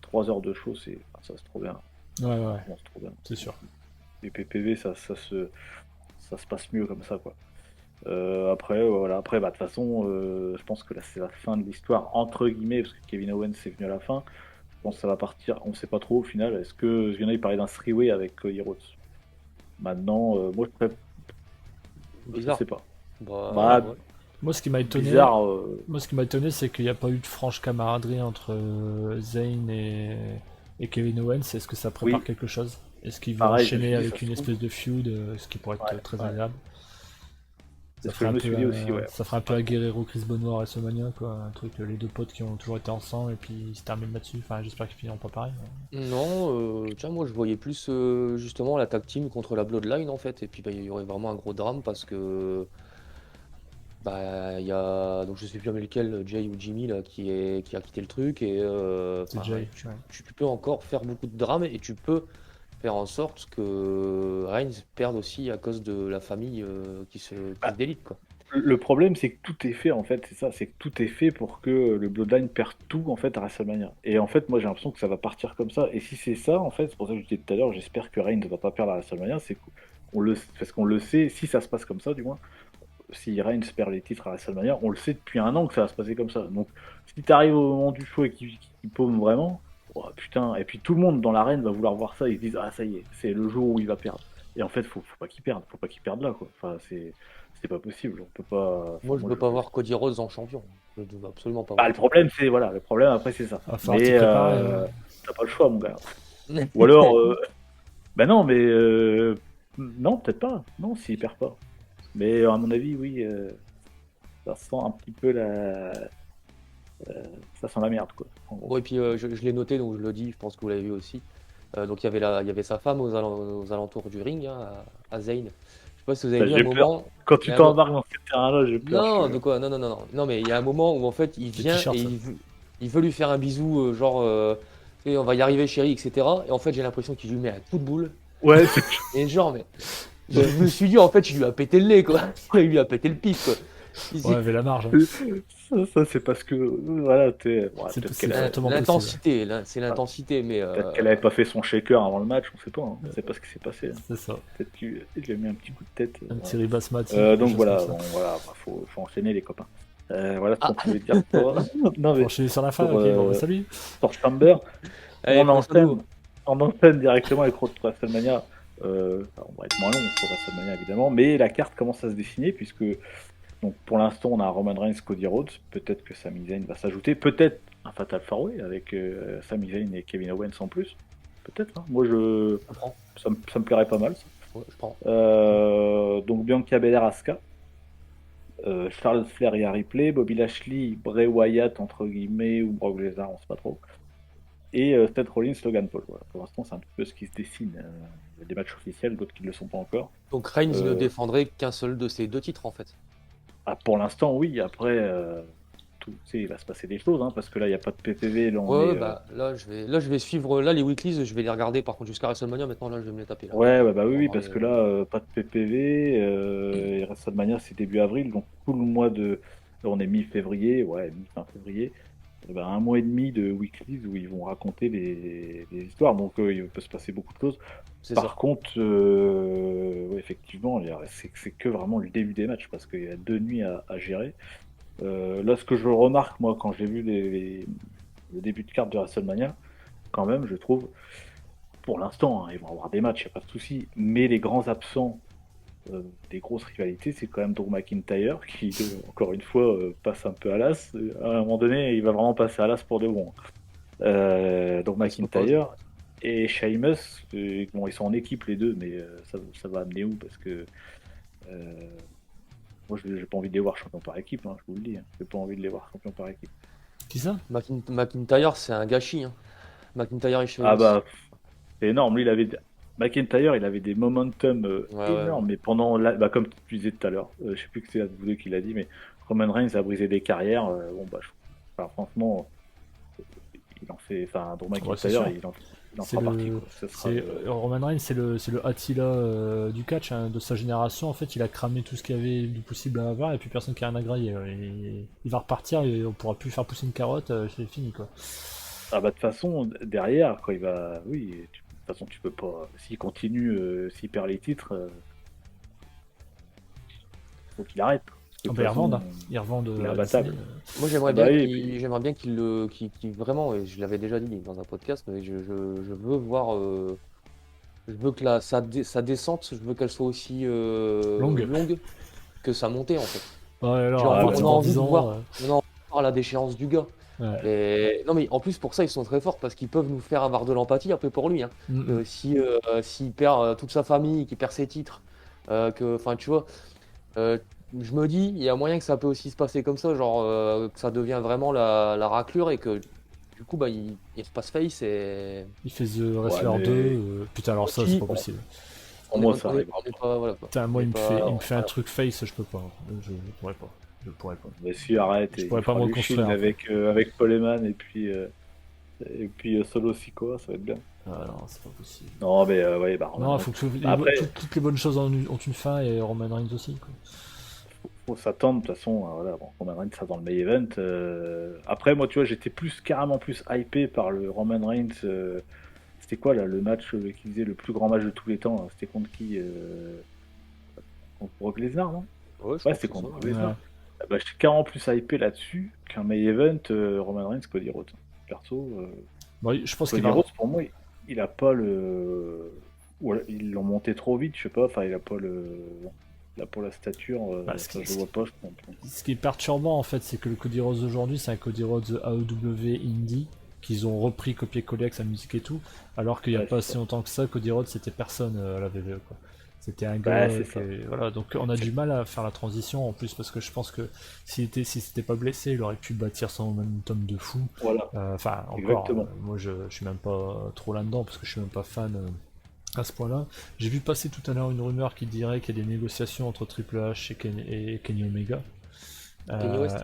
3 heures de show, ça c'est trop bien. Ouais, Franchement, c'est trop bien. c'est sûr. Les PPV, ça se passe mieux comme ça, quoi. Après, voilà. Après, bah, de toute façon, je pense que là, c'est la fin de l'histoire, entre guillemets, parce que Kevin Owens est venu à la fin. Je pense que ça va partir, on sait pas trop au final. Est-ce que, il y en a, il parlait d'un three-way avec Cody Rhodes. Maintenant, moi, je Bizarre. sais pas. Bah, Bah, ouais. Moi, ce qui m'a étonné, bizarre. c'est qu'il n'y a pas eu de franche camaraderie entre Zayn et Kevin Owens. Est-ce que ça prépare Oui. quelque chose? Est-ce qu'ils vont Pareil, je me enchaîner suis dit, avec ça une se trouve. espèce de feud, ce qui pourrait être Ouais, très ouais. agréable? C'est Ça ce que ferait je un me peu, suis dit aussi, ouais. ça ferait un peu à Guerrero Chris Benoit à WrestleMania, quoi. Un truc, les deux potes qui ont toujours été ensemble et puis ils se terminent là-dessus. Enfin, j'espère qu'ils finiront pas pareil. Non, tiens, moi je voyais plus justement la tag team contre la Bloodline en fait, et puis bah, il y aurait vraiment un gros drame parce que bah il y a donc je sais plus jamais lequel, Jay ou Jimmy là qui a quitté le truc et C'est enfin, Jay. tu, Ouais. tu peux encore faire beaucoup de drame et tu peux faire en sorte que Reigns perde aussi à cause de la famille qui se délite, quoi. Le problème, c'est que tout est fait, en fait, c'est ça, c'est que tout est fait pour que le Bloodline perde tout, en fait, à WrestleMania. Et en fait, moi, j'ai l'impression que ça va partir comme ça. Et si c'est ça, en fait, c'est pour ça que je disais tout à l'heure, j'espère que Reigns ne va pas perdre à WrestleMania, parce qu'on le sait, si ça se passe comme ça, du moins, si Reigns perd les titres à WrestleMania, on le sait depuis un an que ça va se passer comme ça. Donc, si t'arrives au moment du show et qu'il paume vraiment, oh, putain, et puis tout le monde dans l'arène va vouloir voir ça, ils se disent, ah, ça y est, c'est le jour où il va perdre. Et en fait, faut pas qu'il perde là, quoi. Enfin, c'est pas possible, on peut pas. Moi, je veux pas voir Cody Rhodes en champion. Je ne veux absolument pas Bah, voir. le problème, c'est, voilà, le problème après, c'est ça. Va falloir t'y préparer, ouais. T'as pas le choix, mon gars. Ou alors, bah non, mais non, peut-être pas. Non, s'il perd pas. Mais à mon avis, oui, ça sent un petit peu ça sent la merde, quoi. En gros. Bon, et puis je l'ai noté, donc je le dis, je pense que vous l'avez vu aussi. Donc il y avait sa femme aux alentours du ring, hein, à Zayn. Je sais pas si vous avez vu J'ai un peur. moment. Quand tu il y a un t'embarques dans ce terrain-là, j'ai peur. Non, de quoi? Non. Non, mais il y a un moment où en fait il vient t-shirts, et ça. il veut lui faire un bisou, genre tu sais, on va y arriver chérie, etc. Et en fait j'ai l'impression qu'il lui met un coup de boule. Ouais, Et genre, mais je me suis dit en fait il lui a pété le nez, quoi. Il lui a pété le pif, quoi. Ouais, avait la marge. Hein. ça c'est parce que, voilà, C'est peut-être qu'elle fortement L'intensité, c'est l'intensité, mais avait pas fait son shaker avant le match, on sait pas, hein. On sait pas ce qui s'est passé, hein. C'est ça. Peut-être qu'il lui a mis un petit coup de tête. Un petit ribasmatique. Donc voilà, bah, faut enchaîner les copains. Voilà ce qu'on pouvait dire pour... Non, mais Je suis sur la fin, pour, ok, bon, bah, salut. pour Chamber, allez, on enchaîne directement avec WrestleMania. On va être moins long sur WrestleMania évidemment, mais la carte commence à se dessiner puisque donc, pour l'instant on a Roman Reigns, Cody Rhodes, peut-être que Sami Zayn va s'ajouter, peut-être un Fatal 4-Way avec Sami Zayn et Kevin Owens en plus, peut-être, hein. Moi ça me plairait pas mal ça. Ouais, je prends. Donc Bianca Belair, Asuka, Charles Flair, Rhea Ripley, Bobby Lashley, Bray Wyatt entre guillemets ou Brock Lesnar, on sait pas trop. Et Seth Rollins, Logan Paul. Voilà. Pour l'instant, c'est un petit peu ce qui se dessine. Il y a des matchs officiels, d'autres qui ne le sont pas encore. Donc Reigns ne défendrait qu'un seul de ces deux titres en fait. Ah, pour l'instant, oui. Après, il va se passer des choses, hein, parce que là, il n'y a pas de PPV. Là, là je vais suivre les weeklies, je vais les regarder par contre jusqu'à WrestleMania. Maintenant là, je vais me les taper. Là. Ouais, oui, parce que là, pas de PPV. Et WrestleMania, c'est début avril, donc tout le mois de. Là, on est mi-février, mi-fin février. Un mois et demi de weeklies où ils vont raconter les histoires, donc il peut se passer beaucoup de choses. Par contre, effectivement, c'est que vraiment le début des matchs parce qu'il y a 2 nuits à gérer. Là, ce que je remarque, moi, quand j'ai vu le début de carte de WrestleMania, quand même, je trouve, pour l'instant, hein, ils vont avoir des matchs, il n'y a pas de souci, mais les grands absents des grosses rivalités, c'est quand même Drew McIntyre qui, encore une fois, passe un peu à l'as. À un moment donné, il va vraiment passer à l'as pour de bon. Donc McIntyre et Sheamus, bon, ils sont en équipe les deux, mais ça va amener où? Parce que moi, j'ai pas envie de les voir champions par équipe, hein, je vous le dis. Hein. J'ai pas envie de les voir champions par équipe. Qui ça? McIntyre, c'est un gâchis. Hein. McIntyre et Sheamus. Ah bah, c'est énorme. Lui, McIntyre, il avait des momentum énormes, mais pendant comme tu disais tout à l'heure, je sais plus que c'est vous deux qui l'a dit, mais Roman Reigns a brisé des carrières. Franchement, il en fait. Enfin, Drew McIntyre, il en fera partie. Roman Reigns, c'est le Attila du catch, hein, de sa génération. En fait, il a cramé tout ce qu'il y avait de possible à avoir, et puis personne qui a rien à grailler. Il va repartir et on pourra plus faire pousser une carotte. C'est fini, quoi. Ah bah de toute façon, derrière, quand il va, de toute façon, tu peux pas. S'il continue, s'il perd les titres, faut qu'il arrête. Ils revendent. Ils revendent. Moi, j'aimerais bien qu'il vraiment, et je l'avais déjà dit dans un podcast, mais je veux voir. Je veux que sa descente, je veux qu'elle soit aussi longue que sa montée en fait. Ouais, alors, on a envie de voir la déchéance du gars. Ouais. Non mais en plus pour ça ils sont très forts parce qu'ils peuvent nous faire avoir de l'empathie un peu pour lui. Hein. S'il perd toute sa famille, qu'il perd ses titres, tu vois, je me dis il y a moyen que ça peut aussi se passer comme ça, genre que ça devient vraiment la raclure et que du coup il repasse face et il fait The Wrestler 2. Putain alors ça c'est pas possible. Moi ça arrive. Putain moi il me fait un truc face, je peux pas. Je pourrais pas. Je pourrais pas. Mais si, arrête. Je pourrais pas me construire. Avec Paul Heyman et puis Solo Sikoa, ça va être bien. Ah non, c'est pas possible. Non, mais ouais, bah, Non, faut que Après, toutes les bonnes choses ont une fin et Roman Reigns aussi, quoi. faut s'attendre, de toute façon, voilà, bon, Roman Reigns ça dans le main event. Après, moi, tu vois, j'étais carrément plus hypé par le Roman Reigns. C'était quoi là, le match qui faisait le plus grand match de tous les temps là. C'était contre qui contre Brock Lesnar, non? Ouais, je Ouais, pense c'était que contre c'est ça. Brock Ouais. Lesnar. Ah bah, j'étais carrément plus hypé là-dessus qu'un main event Roman Reigns Cody Rhodes. Perso, Bon, je pense qu'il Cody va. Rhodes pour moi, il a pas ou alors, ils l'ont monté trop vite, je sais pas. Enfin, il a pas la stature. Bah, Ça, je vois pas, je pense. Ce qui est perturbant en fait, c'est que le Cody Rhodes d'aujourd'hui, c'est un Cody Rhodes AEW Indie qu'ils ont repris, copié-collé avec sa musique et tout, alors qu'il n'y a Ouais, pas c'est si longtemps que ça, Cody Rhodes c'était personne à la WWE quoi. C'était un Bah, gars c'est ça. voilà, donc on a du mal à faire la transition en plus parce que je pense que si s'était pas blessé, il aurait pu bâtir son momentum de fou. Voilà, Enfin encore, exactement. moi je suis même pas trop là-dedans parce que je suis même pas fan. À ce point-là, j'ai vu passer tout à l'heure une rumeur qui dirait qu'il y a des négociations entre Triple H et Kenny Omega. Kenny West.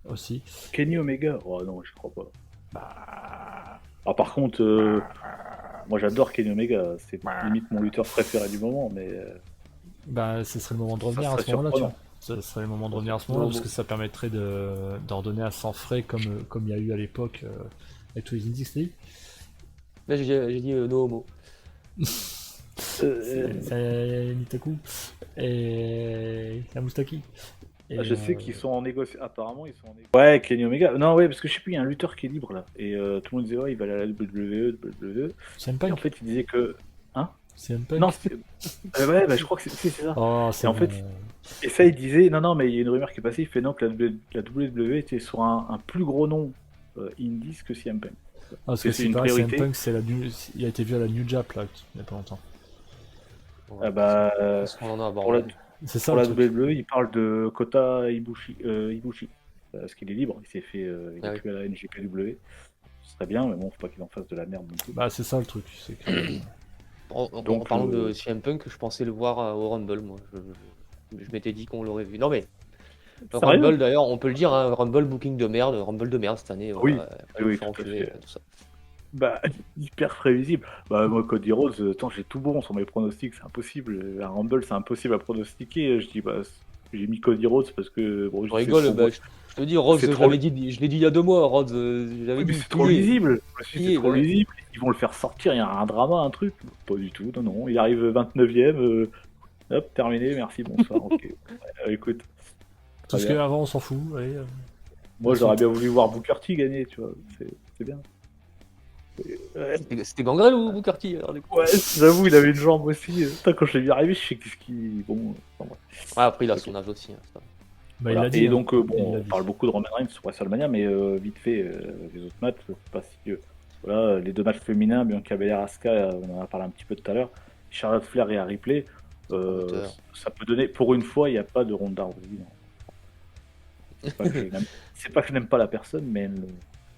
Aussi. Kenny Omega, oh non, je crois pas. Bah, Ah, par contre, moi j'adore Kenny Omega, c'est limite mon lutteur préféré du moment, mais bah, ce serait le moment de ça revenir à serait ce moment-là, tu vois. surprenant. Ce serait le moment de revenir à ce moment-là parce que ça permettrait d'en redonner à 100 frais comme il y a eu à l'époque avec tous les indies, c'est dit. Là, j'ai dit no homo. C'est Nitaku et Yamustaki. Et, Je sais qu'ils sont en négociation. Apparemment, ils sont en négociation. Ouais, Kenny Omega. Non, ouais, parce que je sais plus, il y a un lutteur qui est libre là. Et tout le monde disait, ouais, il va aller à la WWE. CM Et en Punk. fait, il disait que. Hein? CM Punk. Non, ouais, bah, je crois que c'est ça. Oh, Et en fait, et ça, il disait, non, mais il y a une rumeur qui est passée, il fait non, que la WWE était sur un plus gros nom indies que CM Punk. parce que c'est c'est une pareil, CM priorité. Punk, il a été vu à la New Jap là, il y a pas longtemps. Ah bah, Parce qu'on en a pour la, abordé. C'est ça pour le la truc. WWE, il parle de Kota Ibushi. Parce qu'il est libre, il s'est fait. Il Ah est oui. plus à la NJPW. Ce serait bien, mais bon, faut pas qu'il en fasse de la merde non plus. Bah, c'est ça le truc. C'est que... En Donc, parlant de CM Punk, je pensais le voir au Rumble, moi. Je m'étais dit qu'on l'aurait vu. Non mais, le Sérieux? Rumble d'ailleurs, on peut le dire, hein, Rumble booking de merde, Rumble de merde cette année. Oui, voilà, oui, faire tout à enculer, fait. tout ça. Bah, hyper prévisible. Bah, moi, Cody Rhodes, attends, j'ai tout bon sur mes pronostics, c'est impossible. Un Rumble, c'est impossible à pronostiquer. Je dis, bah, j'ai mis Cody Rhodes parce que, bon, Je rigole, bah, je te dis, Rhodes, c'est je trop- l'ai dit il y a 2 mois, Rhodes, j'avais Oui, mais dit c'est trop plié. lisible. Je me suis dit, Plié, c'est trop ouais. lisible. Ils vont le faire sortir, il y a un drama, un truc. Pas du tout, non, non. Il arrive 29ème. Hop, terminé, merci, bonsoir. Ok. Écoute, Tout très ce bien. qu'avant on s'en fout. Allez, Moi, merci. j'aurais bien voulu voir Booker T gagner, tu vois. C'est bien. Ouais. C'était Gangrel ou Booker T alors, du coup. Ouais, j'avoue, il avait une jambe aussi. Putain, quand je l'ai vu arriver, je sais qu'est-ce qui. Bon, enfin, bref. Ouais, après, il a son âge aussi. Hein, ça. Bah, il Voilà. l'a dit. Et hein. donc, Il bon, l'a on dit. parle beaucoup de Roman Reigns sur WrestleMania, mais vite fait, les autres matchs, c'est pas si. Voilà, les deux matchs féminins, Bianca Belair, Asuka, on en a parlé un petit peu tout à l'heure. Charlotte Flair et Harry Ripley, Prometteur. ça peut donner. Pour une fois, il n'y a pas de Ronda Rousey. Non. C'est pas que je n'aime pas la personne, mais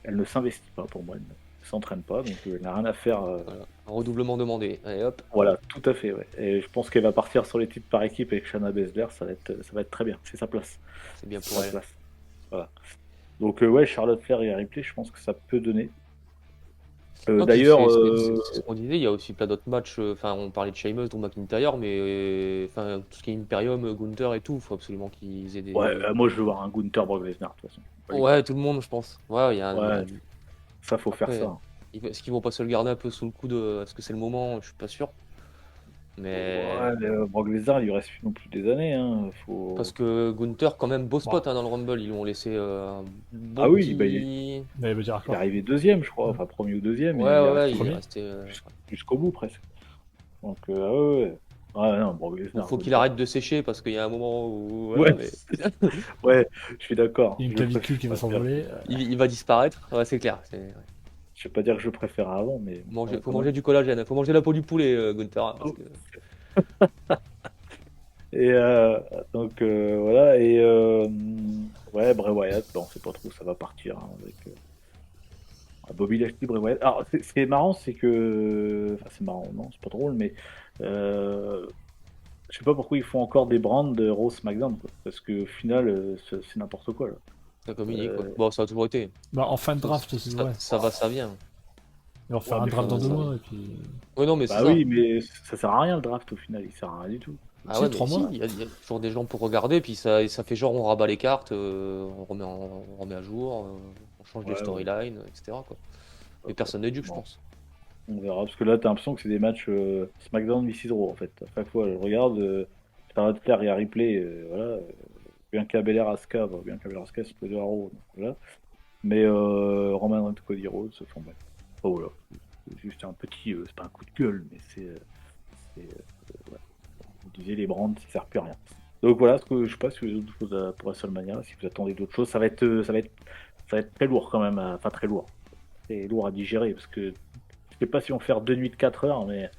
elle ne s'investit pas pour moi. Elle ne s'entraîne pas, donc elle n'a rien à faire. Voilà. Un redoublement demandé. Allez hop. Voilà, tout à fait. Ouais. Et je pense qu'elle va partir sur les titres par équipe avec Shayna Baszler, ça va être très bien. C'est sa place. C'est bien C'est pour sa elle. place. Voilà. Donc ouais, Charlotte Flair et Ripley, je pense que ça peut donner. Non, puis D'ailleurs, c'est ce qu'on disait, il y a aussi plein d'autres matchs. Enfin, on parlait de Sheamus, Drew McIntyre, mais enfin, tout ce qui est Imperium, Gunther et tout, il faut absolument qu'ils aient des. ouais, moi je veux voir un Gunther Brock Lesnar de toute façon. Ouais, tout le monde, je pense. Ouais, il y a un. Ouais, ça faut faire Après, ça. Est-ce qu'ils vont pas se le garder un peu sous le coude? Est-ce que c'est le moment? Je suis pas sûr. Mais. Ouais, mais, Brock Lesnar, il lui reste plus non plus des années. Hein. Faut... Parce que Gunther, quand même, beau spot hein, dans le Rumble. Ils lui ont laissé un bon Ah oui, petit. bah, Mais il veut dire Il est encore. arrivé deuxième, je crois, enfin premier ou deuxième. Ouais, et il est ouais, resté il est premier. resté. jusqu'au bout presque. Donc, ah ouais. Ouais, non, Brock Il Lesnar. faut qu'il arrête de sécher parce qu'il y a un moment où. Ouais, Voilà, mais ouais, je suis d'accord. Il y a une Je clavicule qui va préfère- s'envoler. il va disparaître. Ouais, c'est clair. Je vais pas dire que je préfère avant, mais. Faut manger du collagène. Faut manger la peau du poulet, Gunther. Hein, parce que... Et donc voilà, et ouais, Bray Wyatt, bon, on sait pas trop où ça va partir hein, avec Bobby Lashley, Bray Wyatt. Alors, ce qui est marrant, c'est que. Enfin, c'est marrant, non, c'est pas drôle, mais. Je sais pas pourquoi ils font encore des brands de Raw SmackDown, quoi, parce qu'au final, c'est n'importe quoi, là. Ça communique. Quoi. Bon, ça a toujours été. Bah, en fin de draft, c'est Ça, ouais. ça va, ça vient. Et on refait Ouais, un mais draft dans ça- 2 mois, et puis... Ouais, non, mais c'est Bah ça. oui, mais ça sert à rien le draft au final, il sert à rien du tout. Ah Si, ouais, 3 mais si, mois. il y a toujours des gens pour regarder, puis ça fait genre on rabat les cartes, on remet à jour, on change des Ouais, ouais. storylines, etc. quoi. Mais personne n'est dupe, je Bon, pense. on verra, parce que là t'as l'impression que c'est des matchs SmackDown vs Raw en fait. À chaque fois, je regarde, Charlotte Flair et Harry Play, voilà. Bianca Belair Asuka, bah, Bianca Belair Asuka c'est pas de Raw, donc voilà. Mais Roman Reigns Cody Rhodes, enfin bref. Oh, voilà. C'est juste un petit, c'est pas un coup de gueule, mais ouais. Vous disiez les brands, ça sert plus à rien. Donc voilà, ce que je sais pas si vous avez d'autres choses pour WrestleMania, si vous attendez d'autres choses, ça va être très lourd quand même, enfin très lourd. C'est lourd à digérer parce que je sais pas si on fait 2 nuits de 4 heures, mais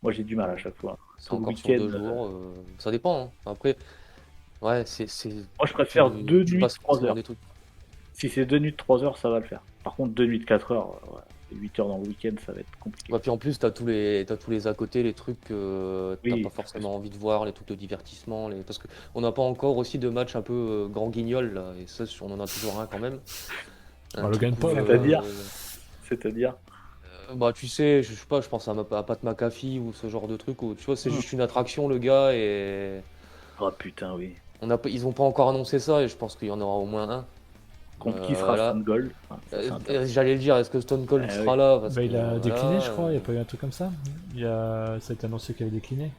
moi j'ai du mal à chaque fois. C'est Tout le encore sur week-end. 2 jours, ça dépend. Hein. Après, ouais, Moi je préfère 2 tu nuits de passes 3 forcément heures. des trucs. Si c'est 2 nuits de 3 heures, ça va le faire. Par contre, 2 nuits de 4 heures, ouais, et 8 heures dans le week-end, ça va être compliqué. Ouais, puis en plus, t'as tous les à côté, les trucs que t'as Oui, pas forcément envie de voir, les trucs de divertissement, parce que on n'a pas encore aussi de matchs un peu grand guignol là, et ça, on en a toujours un quand même. Bah, Logan Paul, C'est-à-dire C'est-à-dire bah tu sais, je sais pas, je pense à Pat McAfee ou ce genre de truc où tu vois, c'est Hmm. juste une attraction le gars et Oh putain, oui. ils ont pas encore annoncé ça et je pense qu'il y en aura au moins un. Contre qui sera Là, Stone Cold. Enfin, ça, c'est intéressant. j'allais le dire, est-ce que Stone Cold Eh sera oui. là parce Bah, il que, a voilà, décliné, je crois, il n'y a pas eu un truc comme ça. Ça a été annoncé qu'il avait décliné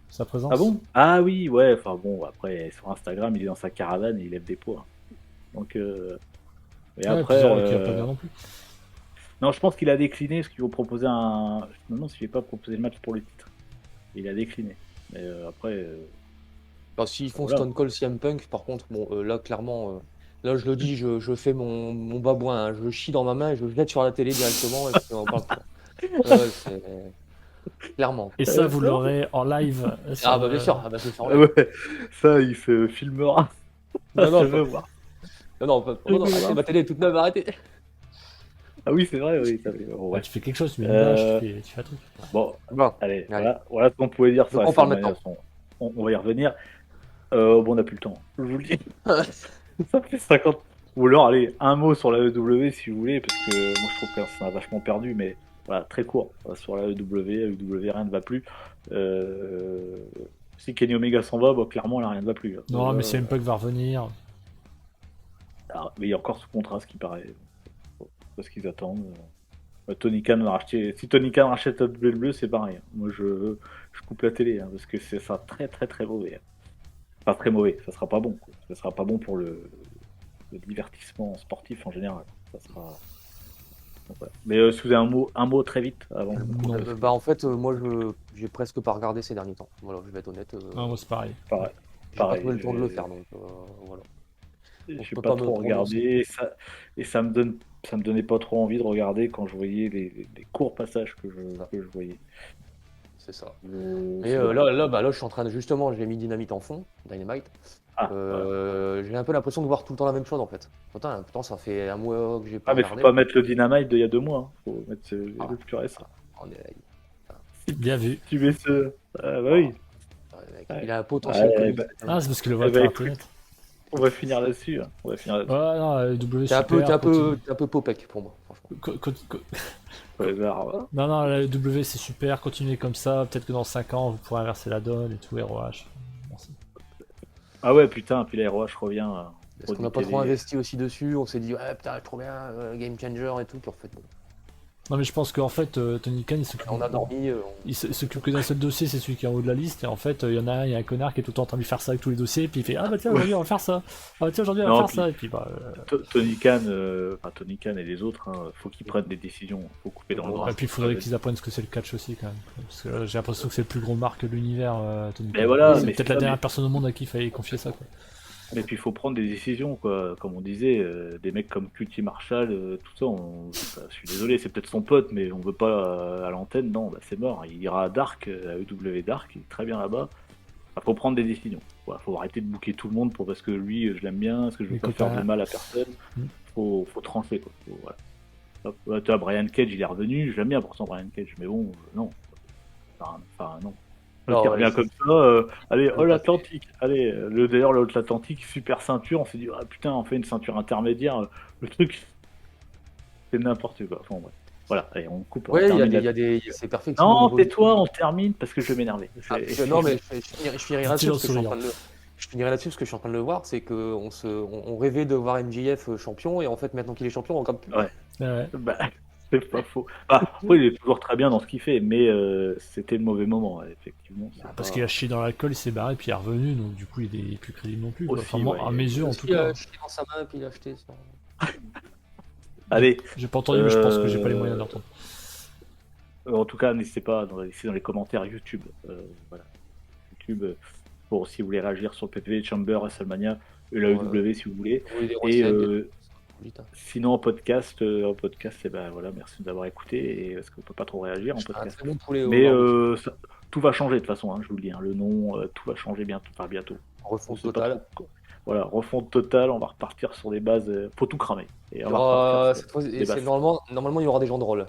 sa présence. Ah bon? Ah oui, ouais, enfin bon, après, sur Instagram, il est dans sa caravane et il lève des poids. Donc, et Ouais, après, puis genre, qui va pas bien non plus. non, je pense qu'il a décliné parce qu'ils vont proposer un. Je me demande s'il n'est pas proposé le match pour le titre. Il a décliné. Mais après, bah, s'ils font voilà. Stone Cold CM Punk, par contre, bon, là, clairement, là, je le dis, je fais mon babouin, hein, je chie dans ma main et je le jette sur la télé directement et puis on parle plus. Ouais, c'est clairement. Et ça, vous l'aurez en live. Sur Ah bah bien sûr, ah bah je le fais en Ah live. ouais, ça, il se filmera. Non, non, Je veux voir. non, arrêtez, ma télé est toute neuve, arrêtez. Ah oui, c'est vrai, oui. Ça fait... bon, Ouais, ouais. tu fais quelque chose, tu mets une bâche, Euh, tu fais un truc. Bon, Bon, allez, allez. voilà ce qu'on pouvait dire sur Donc, on parle WrestleMania. On va y revenir. Bon, on n'a plus le temps. Je vous le dis. Ça fait 50. Ou alors, allez, un mot sur la EW si vous voulez, parce que moi je trouve que ça a vachement perdu, mais voilà, très court. Sur la EW, rien ne va plus. Si Kenny Omega s'en va, bah, clairement, là, rien ne va plus. Non, mais CM Punk va revenir. Mais il y a encore ce contrat, ce qui paraît. Parce qu'ils attendent. Tony Khan va racheter. Si Tony Khan rachète la WWE, c'est pareil. Moi, je coupe la télé, parce que c'est ça très très très mauvais. Enfin, très mauvais, ça sera pas bon. Quoi. Ça sera pas bon pour le divertissement sportif en général. Ça sera. Donc, voilà. Mais si vous avez un mot très vite avant. Non. Bah en fait, moi j'ai presque pas regardé ces derniers temps. Voilà, je vais être honnête. Ah, moi, c'est pareil. Pareil. J'ai pas pareil, trouvé le temps de le j'ai- faire, donc voilà. Je je suis peux pas pas me trop prononcer. regardé et ça me donnait pas trop envie de regarder quand je voyais les courts passages que je voyais. C'est ça. C'est Et dommage. là, je suis en train de justement, j'ai mis Dynamite en fond, Dynamite. Ah, voilà. J'ai un peu l'impression de voir tout le temps la même chose en fait. Putain, ça fait un mois que j'ai pas Ah mais faut regardé. pas mettre le Dynamite d'il y a 2 mois. Hein. Faut mettre Ah. le plus récent. On est- Bien vu. Tu mets ce. Ah bah oui. ouais, mec, Ouais. il a un potentiel Ouais, comique. bah, Ah, c'est parce que le voit bah, par écoute. internet. On va finir là-dessus. Hein. On va finir là-dessus. Ouais, non, la W T'es un peu, super. t'es un peu Popek pour moi, franchement. Ouais, bah, voilà. Non, non, la W c'est super, continuez comme ça. Peut-être que dans 5 ans, vous pourrez inverser la donne et tout, ROH. Merci. Ah ouais, putain, puis la ROH revient. Parce qu'on n'a pas trop investi aussi dessus, on s'est dit, ouais, putain, trop bien, Game Changer et tout, puis en fait, bon, Non, mais je pense qu'en fait, Tony Khan, on a dormi. il s'occupe que d'un seul dossier, c'est celui qui est en haut de la liste. Et en fait, il y en a un, il y a un connard qui est tout le temps en train de lui faire ça avec tous les dossiers. Et puis il fait, ah bah tiens, aujourd'hui on va faire ça. Ah bah tiens, aujourd'hui on va Non, faire puis- ça. Et puis bah. Tony Khan, Tony Khan et les autres, faut qu'ils prennent des décisions. Faut couper dans le Et noir. puis il faudrait qu'ils apprennent ce que c'est le catch aussi quand même. Parce que j'ai l'impression que c'est le plus gros marque de l'univers, Tony Mais Khan. voilà, C'est mais peut-être c'est la ça, dernière personne au monde à qui il fallait confier ça, quoi. Et puis il faut prendre des décisions, quoi. Comme on disait, des mecs comme QT Marshall, tout ça, je suis désolé, c'est peut-être son pote, mais on veut pas à l'antenne, non, bah, c'est mort. Il ira à Dark, à EW Dark, il est très bien là-bas. Il faut prendre des décisions. Voilà, faut arrêter de booker tout le monde parce que lui, je l'aime bien, parce que je veux Les pas copains. faire de mal à personne. Mm. Faut trancher, quoi. Voilà. Hop, tu vois, Brian Cage, il est revenu, j'aime bien pourtant Brian Cage, mais bon, non. Enfin, non. Non, Qui ouais, revient c'est- comme ça, allez, All Atlantique, allez, d'ailleurs le Atlantique, super ceinture, on s'est dit, ah putain, on fait une ceinture intermédiaire, le truc, c'est n'importe quoi, enfin bref. Voilà, allez, on coupe. On Ouais, termine il y là. a des, c'est perfectible au Non, niveau du- tais-toi, on termine parce que je vais m'énerver. Non, mais je finirai là-dessus Dis-le en parce que je suis en train souriant. de le... Je finirai là-dessus parce que je suis en train de le voir, c'est on rêvait de voir MJF champion et en fait maintenant qu'il est champion on regarde plus. Ouais. Ouais. Bah, c'est pas faux. Bah, après, il est toujours très bien dans ce qu'il fait, mais c'était le mauvais moment, ouais, effectivement. C'est Parce pas- qu'il a chié dans l'alcool, il s'est barré, puis il est revenu, donc du coup il est plus crédible non plus. Quoi. Aussi, Enfin, moi, ouais, à mes yeux en Parce tout qu'il cas. a acheté dans sa main et puis il a acheté ça. Allez, J'ai pas entendu, mais je pense que j'ai pas les moyens d'entendre. en tout cas, n'hésitez pas ici dans les commentaires YouTube. Voilà. YouTube, pour si vous voulez réagir sur le PPV, Chamber, WrestleMania, et la EW si vous voulez. Vous voulez des Et recettes, vite, hein. sinon en podcast, eh ben, voilà, merci d'avoir écouté, et, parce qu'on peut pas trop réagir en Je fais un podcast. très bon poulet au Mais barbecue. tout va changer de toute façon, hein, je vous le dis. Hein, le nom, tout va changer bientôt. On Refonte sait pas totale. trop. Voilà, refonte totale, on va repartir sur des bases, faut tout cramer. Et Il y on va aura- repartir cette fois, sur et des c'est bases. normalement il y aura des gens drôles.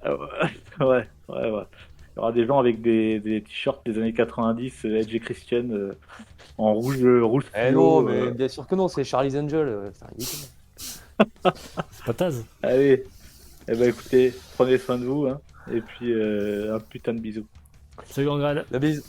Ah ouais, ouais. Il y aura des gens avec des t-shirts des années 90, Edge et Christian, en rouge Eh fluo, non, mais bien sûr que non, c'est Charlie's Angel. C'est ridicule. C'est pas Taz. Allez, eh ben écoutez, prenez soin de vous, hein, et puis un putain de bisou. Salut Grand Graal. La bise.